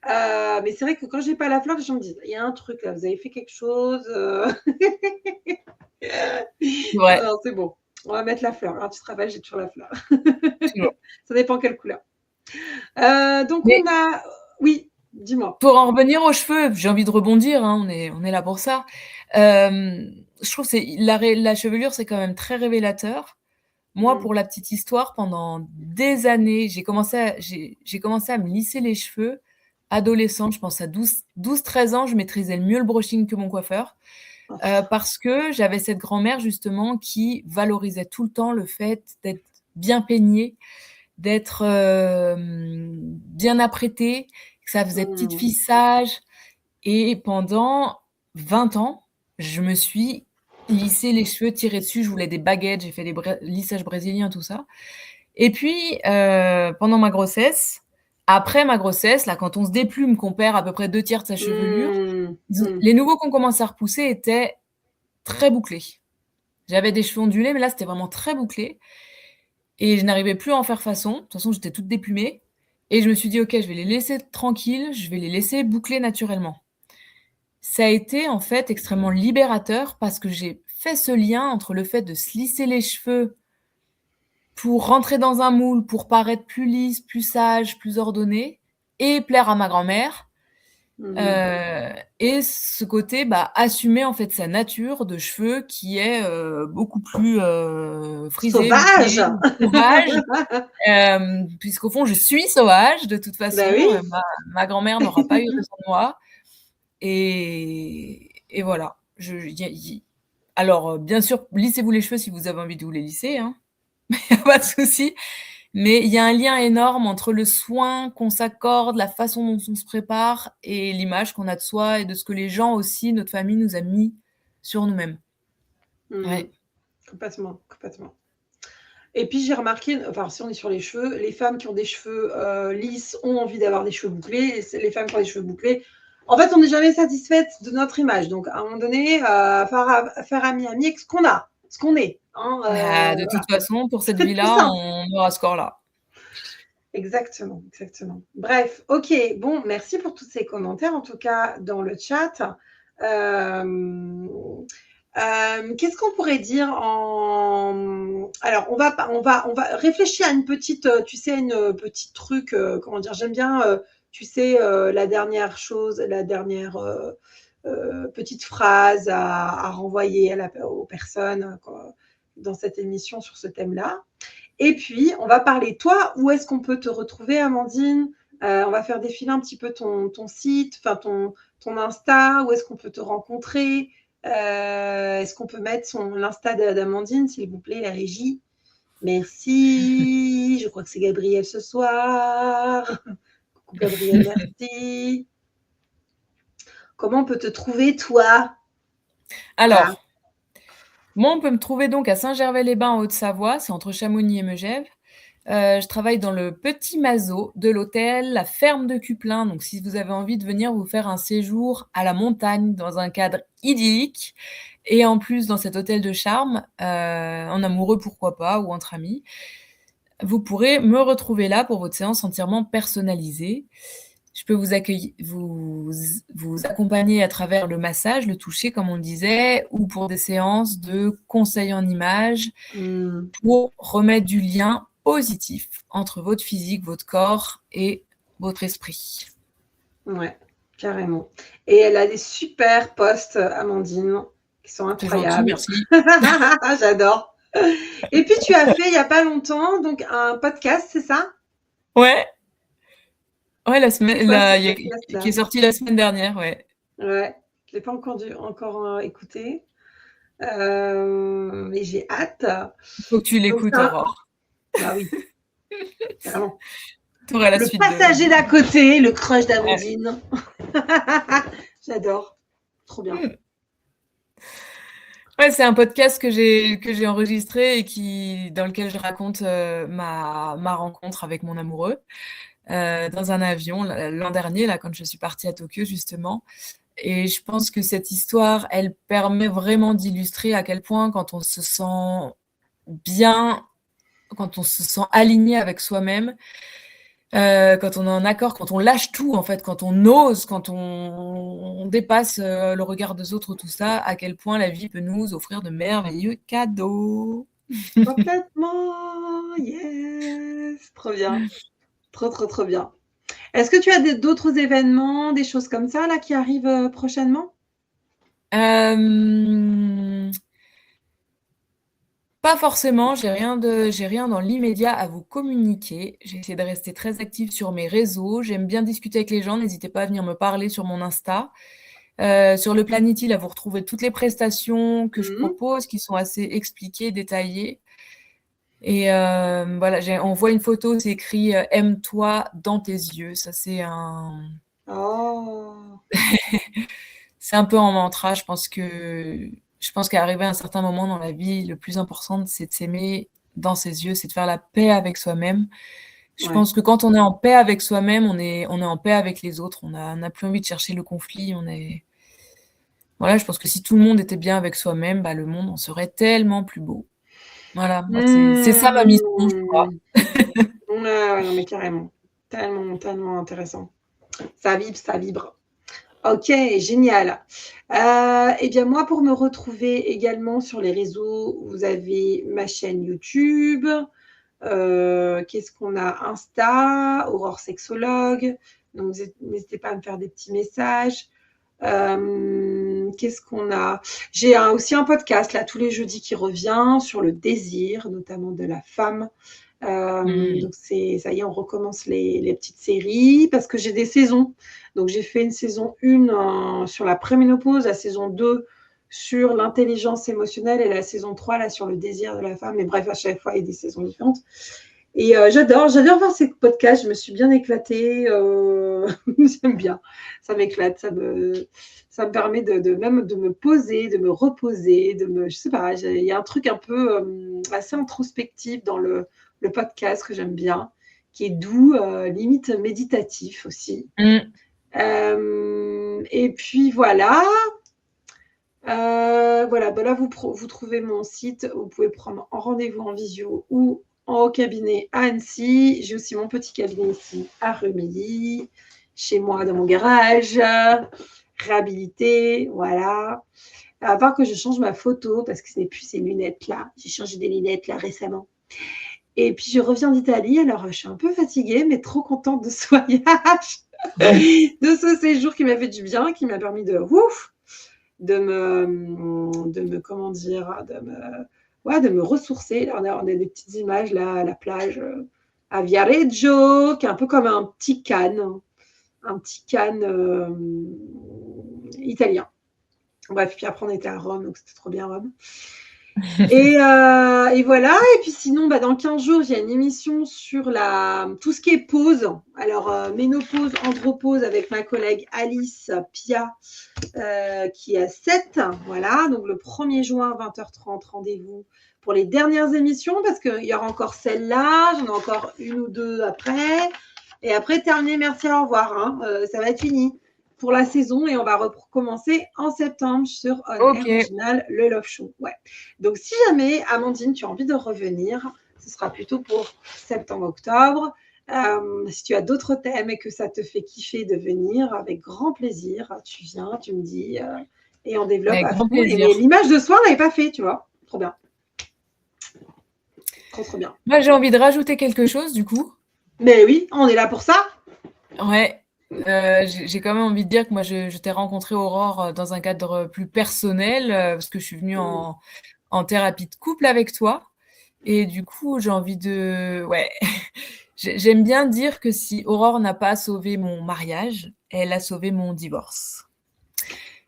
A: Mais c'est vrai que quand j'ai pas la fleur, les gens me disent: «Il y a un truc là, vous avez fait quelque chose,
B: C'est vrai,
A: Non, c'est bon. On va mettre la fleur. Alors tu te rappelles, j'ai toujours la fleur.
B: toujours.
A: Ça dépend quelle couleur. Donc
B: Mais
A: on a oui, dis-moi?
B: pour en revenir aux cheveux, j'ai envie de rebondir, hein, on est là pour ça. Je trouve que c'est la chevelure, c'est quand même très révélateur. Moi,
A: Mmh.
B: pour la petite histoire, pendant des années, j'ai commencé à me lisser les cheveux adolescente, je pense à 12-13 ans, je maîtrisais mieux le brushing que mon coiffeur,
A: Oh putain.
B: parce que j'avais cette grand-mère justement qui valorisait tout le temps le fait d'être bien peignée, d'être, bien apprêtée, que ça faisait petite
A: Mmh.
B: fille sage et pendant 20 ans, je me suis lissé les cheveux, tiré dessus, je voulais des baguettes, j'ai fait des lissages brésiliens, tout ça et puis, pendant ma grossesse, après ma grossesse, là, quand on se déplume, qu'on perd à peu près 2/3 de sa chevelure,
A: Mmh.
B: ils ont
A: Mmh.
B: les nouveaux qui ont commencé à repousser étaient très bouclés. J'avais des cheveux ondulés, mais là, c'était vraiment très bouclé et je n'arrivais plus à en faire façon. De toute façon, j'étais toute déplumée et je me suis dit: «OK, je vais les laisser tranquilles, je vais les laisser boucler naturellement». Ça a été, en fait, extrêmement libérateur parce que j'ai fait ce lien entre le fait de se lisser les cheveux pour rentrer dans un moule, pour paraître plus lisse, plus sage, plus ordonnée et plaire à ma grand-mère.
A: Mmh.
B: Et ce côté, assumer en fait sa nature de cheveux qui est, beaucoup plus, frisé,
A: Sauvage!
B: bouclé, sauvage, puisqu'au fond je suis sauvage de toute
A: Bah
B: façon,
A: oui.
B: ma grand-mère n'aura pas eu raison de moi et voilà. Je y alors, bien sûr, lissez-vous les cheveux si vous avez envie de vous les lisser, hein, y a pas de souci. Mais il y a un lien énorme entre le soin qu'on s'accorde, la façon dont on se prépare et l'image qu'on a de soi et de ce que les gens aussi, notre famille nous a mis sur nous-mêmes.
A: Mmh.
B: Ouais.
A: Complètement, complètement. Et puis j'ai remarqué, enfin si on est sur les cheveux, les femmes qui ont des cheveux, lisses ont envie d'avoir des cheveux bouclés et c'est les femmes qui ont des cheveux bouclés, en fait, on n'est jamais satisfaite de notre image. Donc à un moment donné, faire ami avec ce qu'on a, ce qu'on est, hein,
B: De
A: voilà.
B: toute façon, pour cette
A: C'est le plus
B: vie-là,
A: simple.
B: on aura ce corps-là.
A: Exactement, exactement. Bref, OK, bon, merci pour tous ces commentaires, en tout cas dans le chat. Hem, Qu'est-ce qu'on pourrait dire en alors on va réfléchir à une petite, tu sais, une petite truc, comment dire? J'aime bien, tu sais, la dernière chose, la dernière, petite phrase à renvoyer aux personnes, quoi, dans cette émission sur ce thème-là. Et puis, on va parler, toi, où est-ce qu'on peut te retrouver, Amandine? On va faire défiler un petit peu ton site, enfin ton Insta, où est-ce qu'on peut te rencontrer? Est-ce qu'on peut mettre l'Insta d'Amandine, s'il vous plaît, la régie? Merci. Je crois que c'est Gabriel ce soir. Coucou Gabriel, merci. Comment on peut te trouver, toi? Voilà.
B: Alors, moi, on peut me trouver donc à Saint-Gervais-les-Bains en Haute-Savoie, c'est entre Chamonix et Megève. Je travaille dans le petit Mazo de l'hôtel La Ferme de Cuplin, donc si vous avez envie de venir vous faire un séjour à la montagne dans un cadre idyllique et en plus dans cet hôtel de charme, en amoureux pourquoi pas ou entre amis, vous pourrez me retrouver là pour votre séance entièrement personnalisée. Je peux vous accompagner à travers le massage, le toucher comme on le disait, ou pour des séances de conseils en images
A: Mmh.
B: pour remettre du lien positif entre votre physique, votre corps et votre esprit.
A: Ouais, carrément. Et elle a des super posts, Amandine, qui sont
B: C'est gentil,
A: incroyables.
B: merci.
A: J'adore. Et puis tu as fait il n'y a pas longtemps donc un podcast, c'est ça?
B: Ouais, ouais,
A: C'est quoi ce
B: qui est
A: podcast-là?
B: sorti la semaine dernière, ouais.
A: Ouais, je l'ai pas encore écouté, mais j'ai hâte.
B: Faut que tu
A: Donc
B: l'écoutes,
A: ça,
B: Aurore.
A: bah oui, carrément.
B: Tu auras la
A: Le
B: suite de
A: passager d'à côté, le crush
B: ouais.
A: d'Amandine. J'adore, trop bien.
B: Ouais, c'est un podcast que j'ai enregistré et dans lequel je raconte, ma rencontre avec mon amoureux, dans un avion l'an dernier, là, quand je suis partie à Tokyo justement. Et je pense que cette histoire, elle permet vraiment d'illustrer à quel point quand on se sent bien, quand on se sent aligné avec soi-même, quand on est en accord, quand on lâche tout en fait, quand on ose, quand on dépasse, le regard des autres, tout ça, à quel point la vie peut nous offrir de merveilleux cadeaux.
A: Complètement, yes, trop bien, trop, trop, trop bien. Est-ce que tu as d'autres événements, des choses comme ça là qui arrivent prochainement?
B: Hem, Pas forcément, j'ai rien dans l'immédiat à vous communiquer. J'essaie de rester très active sur mes réseaux. J'aime bien discuter avec les gens, n'hésitez pas à venir me parler sur mon Insta. Sur le Planity, là, vous retrouvez toutes les prestations que je
A: Mmh.
B: propose qui sont assez expliquées, détaillées et voilà, on voit une photo, c'est écrit, «Aime-toi dans tes yeux». Ça,
A: Oh!
B: c'est un peu un mantra. Je pense qu'arrivé à un certain moment dans la vie, le plus important, c'est de s'aimer dans ses yeux, c'est de faire la paix avec soi-même. Je
A: Ouais.
B: pense que quand on est en paix avec soi-même, on est en paix avec les autres. On n'a plus envie de chercher le conflit, voilà, je pense que si tout le monde était bien avec soi-même, le monde en serait tellement plus beau. Voilà, moi, c'est ça ma mission, je crois.
A: Mmh. Ouais, ouais, non mais carrément. Tellement, tellement intéressant. Ça vibre, ça vibre. OK, génial. Et bien moi, pour me retrouver également sur les réseaux, vous avez ma chaîne YouTube, Qu'est-ce qu'on a? Insta, Aurore Sexologue. Donc, n'hésitez pas à me faire des petits messages. Qu'est-ce qu'on a? J'ai aussi un podcast là tous les jeudis qui revient sur le désir, notamment de la femme. Donc ça y est, on recommence les petites séries parce que j'ai des saisons. Donc j'ai fait une saison 1 sur la préménopause, la saison 2 sur l'intelligence émotionnelle et la saison 3 là sur le désir de la femme. Mais bref, à chaque fois, il y a des saisons différentes. Et j'adore faire ces podcasts. Je me suis bien éclatée. J'aime bien. Ça m'éclate. Ça me permet même de me poser, de me reposer, je sais pas. Il y a un truc un peu assez introspectif dans le podcast que j'aime bien, qui est doux, limite méditatif aussi. Et puis voilà. Voilà, ben là, vous trouvez mon site. Vous pouvez prendre en rendez-vous en visio ou en cabinet à Annecy. J'ai aussi mon petit cabinet ici à Remilly, chez moi dans mon garage, réhabilité, voilà. À part que je change ma photo parce que ce n'est plus ces lunettes-là. J'ai changé des lunettes là récemment. Et puis je reviens d'Italie, alors je suis un peu fatiguée, mais trop contente de ce voyage, de ce séjour qui m'a fait du bien, qui m'a permis de me ressourcer. Là, on a des petites images là à la plage à Viareggio, qui est un peu comme un petit Cannes italien. Bref, puis après on était à Rome, donc c'était trop bien Rome. Et voilà. Et puis sinon, dans 15 jours, j'ai une émission sur tout ce qui est pause. Alors, ménopause, andropause avec ma collègue Alice Pia, qui est à 7. Voilà, donc le 1er juin, 20h30, rendez-vous pour les dernières émissions, parce qu'il y aura encore celle-là, j'en ai encore une ou deux après. Et après, terminé, merci, au revoir. Ça va être fini pour la saison et on va recommencer en septembre sur On Air Original, le Love Show. Ouais. Donc, si jamais, Amandine, tu as envie de revenir, ce sera plutôt pour septembre-octobre. Si tu as d'autres thèmes et que ça te fait kiffer de venir, avec grand plaisir, tu viens, tu me dis et on développe à fond. Mais l'image de soi, on n'avait pas fait, tu vois. Trop bien. Trop bien.
B: Moi, j'ai envie de rajouter quelque chose, du coup.
A: Mais oui, on est là pour ça.
B: Ouais. J'ai quand même envie de dire que moi, je t'ai rencontré, Aurore, dans un cadre plus personnel, parce que je suis venue en thérapie de couple avec toi. Et du coup, j'ai envie de... Ouais. J'aime bien dire que si Aurore n'a pas sauvé mon mariage, elle a sauvé mon divorce.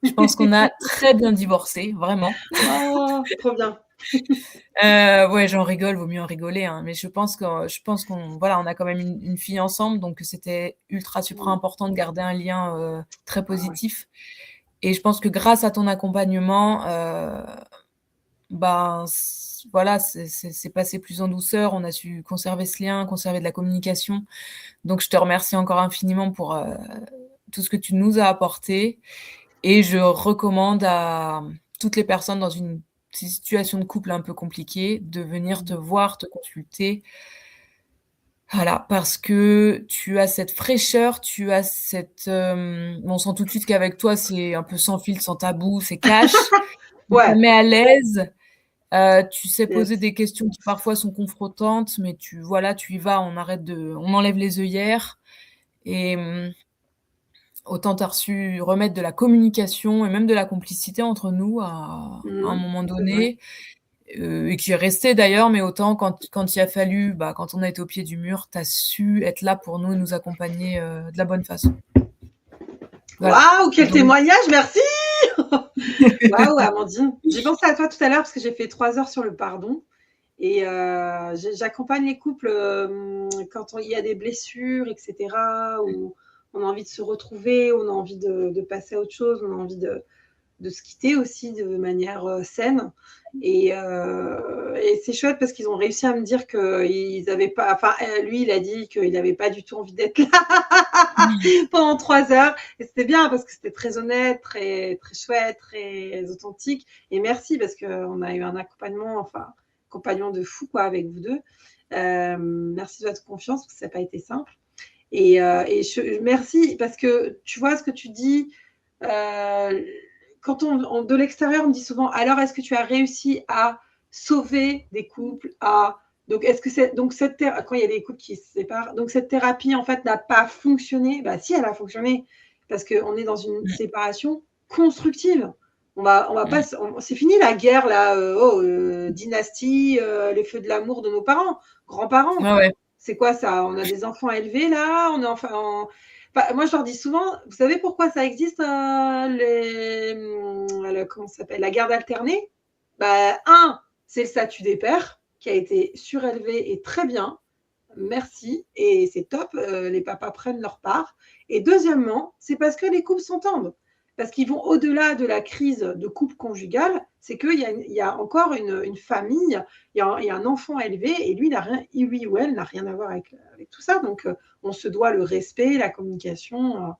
B: Je pense qu'on a très bien divorcé, vraiment.
A: Oh, trop bien.
B: Ouais, j'en rigole, vaut mieux en rigoler, hein, mais je pense qu'on voilà, on a quand même une fille ensemble, donc c'était ultra super important de garder un lien très positif. Et je pense que grâce à ton accompagnement, voilà, c'est passé plus en douceur. On a su conserver ce lien, conserver de la communication. Donc, je te remercie encore infiniment pour tout ce que tu nous as apporté. Et je recommande à toutes les personnes dans une situation de couple un peu compliquée de venir te voir, te consulter. Voilà, parce que tu as cette fraîcheur, tu as cette... on sent tout de suite qu'avec toi, c'est un peu sans filtre, sans tabou, c'est cash.
A: Ouais.
B: Ça met à l'aise. Tu sais poser des questions qui parfois sont confrontantes, mais tu y vas, on enlève les œillères. Et autant tu as su remettre de la communication et même de la complicité entre nous à un moment donné, et qui est resté d'ailleurs, mais autant quand il a fallu, quand on a été au pied du mur, tu as su être là pour nous et nous accompagner de la bonne façon.
A: Voilà. Waouh, quel témoignage, merci. Waouh, Amandine. J'ai pensé à toi tout à l'heure parce que j'ai fait 3 heures sur le pardon. Et j'accompagne les couples quand il y a des blessures, etc., où on a envie de se retrouver, on a envie de passer à autre chose, on a envie de se quitter aussi de manière saine. Et c'est chouette parce qu'ils ont réussi à me dire qu'ils n'avaient pas... Enfin, lui, il a dit qu'il n'avait pas du tout envie d'être là pendant 3 heures. Et c'était bien parce que c'était très honnête, très, très chouette, très authentique. Et merci parce qu'on a eu un accompagnement, compagnon de fou avec vous deux. Merci de votre confiance parce que ça n'a pas été simple. Et merci parce que tu vois ce que tu dis. Quand de l'extérieur, on me dit souvent, alors est-ce que tu as réussi à sauver des couples, à Donc, est-ce que quand il y a des couples qui se séparent, donc cette thérapie, en fait, n'a pas fonctionné? Bah, si, elle a fonctionné, parce qu'on est dans une
B: Mmh.
A: séparation constructive. On va pas,
B: Mmh.
A: c'est fini la guerre, là, dynastie, les feux de l'amour de nos parents, grands-parents.
B: Ouais, ouais.
A: C'est quoi ça? On a des enfants à élever, là, on est enfin enfin, moi, je leur dis souvent, vous savez pourquoi ça existe, comment ça s'appelle? La garde alternée? Bah, c'est le statut des pères qui a été surélevé et très bien. Merci et c'est top, les papas prennent leur part et deuxièmement, c'est parce que les couples s'entendent. Parce qu'ils vont au-delà de la crise de couple conjugal, c'est qu'il y a encore une famille, il y a un enfant élevé et lui ou elle n'a rien à voir avec tout ça. Donc, on se doit le respect, la communication,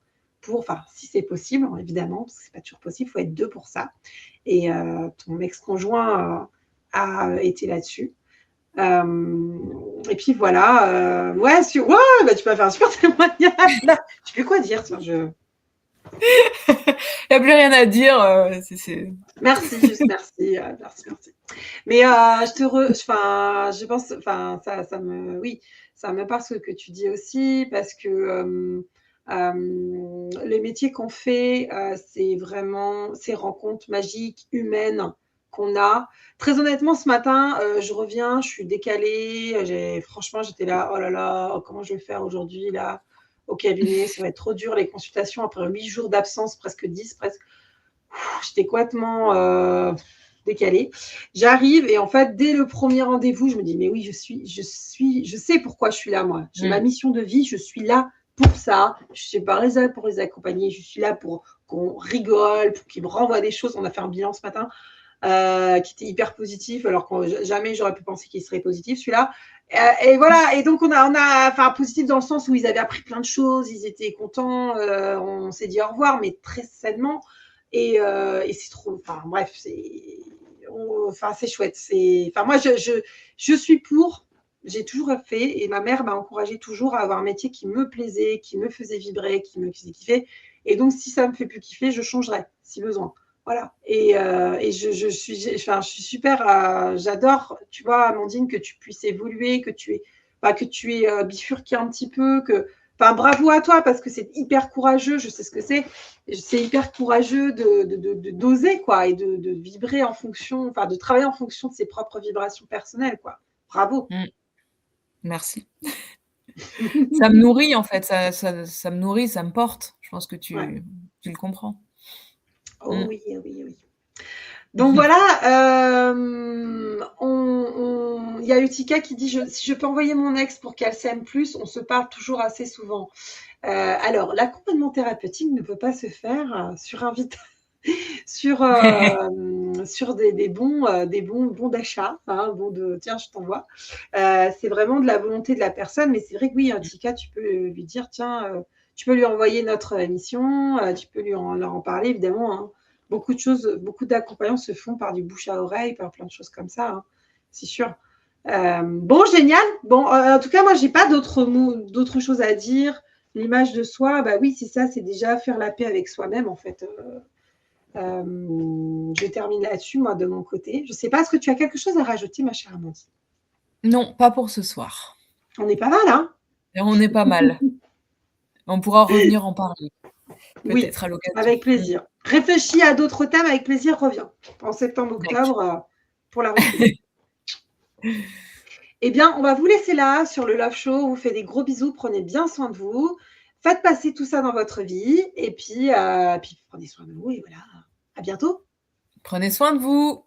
A: enfin, si c'est possible, hein, évidemment, parce que c'est pas toujours possible, il faut être 2 pour ça. Et ton ex-conjoint a été là-dessus. Et puis voilà, ouais, bah, tu peux faire un super témoignage là. Je sais plus quoi dire, tiens,
B: Il y a plus rien à dire, c'est
A: merci, juste merci, merci. Mais enfin, je pense, enfin, oui, ça me parle ce que tu dis aussi parce que les métiers qu'on fait, c'est vraiment ces rencontres magiques, humaines qu'on a. Très honnêtement, ce matin, je reviens, je suis décalée. Franchement, j'étais là, oh là là, comment je vais faire aujourd'hui là au cabinet, ça va être trop dur les consultations après 8 jours d'absence, presque 10, presque. J'étais complètement décalée. J'arrive et en fait, dès le premier rendez-vous, je me dis, mais oui, je sais pourquoi je suis là, moi. J'ai ma mission de vie, je suis là pour ça. Je ne suis pas là pour les accompagner, je suis là pour qu'on rigole, pour qu'ils me renvoient des choses. On a fait un bilan ce matin qui était hyper positif, alors que jamais j'aurais pu penser qu'il serait positif, celui-là. Et voilà, et donc enfin, positif dans le sens où ils avaient appris plein de choses, ils étaient contents, on s'est dit au revoir, mais très sainement. Et c'est trop, enfin bref, c'est chouette. Enfin, moi, je suis pour, j'ai toujours fait, et ma mère m'a encouragée toujours à avoir un métier qui me plaisait, qui me faisait vibrer, qui me faisait kiffer. Et donc, si ça me fait plus kiffer, je changerai, si besoin. Voilà. Et je suis super. J'adore, tu vois, Amandine, que tu puisses évoluer, que tu aies bifurqué un petit peu, enfin, bravo à toi parce que c'est hyper courageux. Je sais ce que c'est. C'est hyper courageux d'oser, quoi, et de vibrer en fonction, enfin, de travailler en fonction de ses propres vibrations personnelles, quoi. Bravo.
B: Mmh. Merci. Ça me nourrit en fait, ça me nourrit, ça me porte. Je pense que
A: Ouais.
B: tu le comprends.
A: Oh
B: Mmh.
A: oui, oui. Donc voilà, il y a Utica qui dit si je peux envoyer mon ex pour qu'elle s'aime plus, on se parle toujours assez souvent. Alors, l'accompagnement thérapeutique ne peut pas se faire sur sur des bons d'achat, hein, tiens, je t'envoie. C'est vraiment de la volonté de la personne, mais c'est vrai que oui, Utica, tu peux lui dire tiens, tu peux lui envoyer notre émission, tu peux leur en parler évidemment, hein. Beaucoup de choses, beaucoup d'accompagnements se font par du bouche à oreille, par plein de choses comme ça, hein, c'est sûr. Bon, génial. Bon, en tout cas, moi, j'ai pas d'autres choses à dire. L'image de soi, bah oui, c'est ça, c'est déjà faire la paix avec soi-même, en fait. Je termine là-dessus, moi, de mon côté. Je sais pas, est-ce que tu as quelque chose à rajouter, ma chère Amandine?
B: Non, pas pour ce soir.
A: On est pas mal, hein?
B: Et on est pas mal. On pourra revenir en parler,
A: Oui,
B: peut-être à l'occasion.
A: avec plaisir. Réfléchis à d'autres thèmes, avec plaisir, reviens. En
B: D'accord.
A: septembre-octobre, pour la reprise. Eh bien, on va vous laisser là sur le Love Show. On vous fait des gros bisous. Prenez bien soin de vous. Faites passer tout ça dans votre vie. Et puis prenez soin de vous. Et voilà. À bientôt.
B: Prenez soin de vous.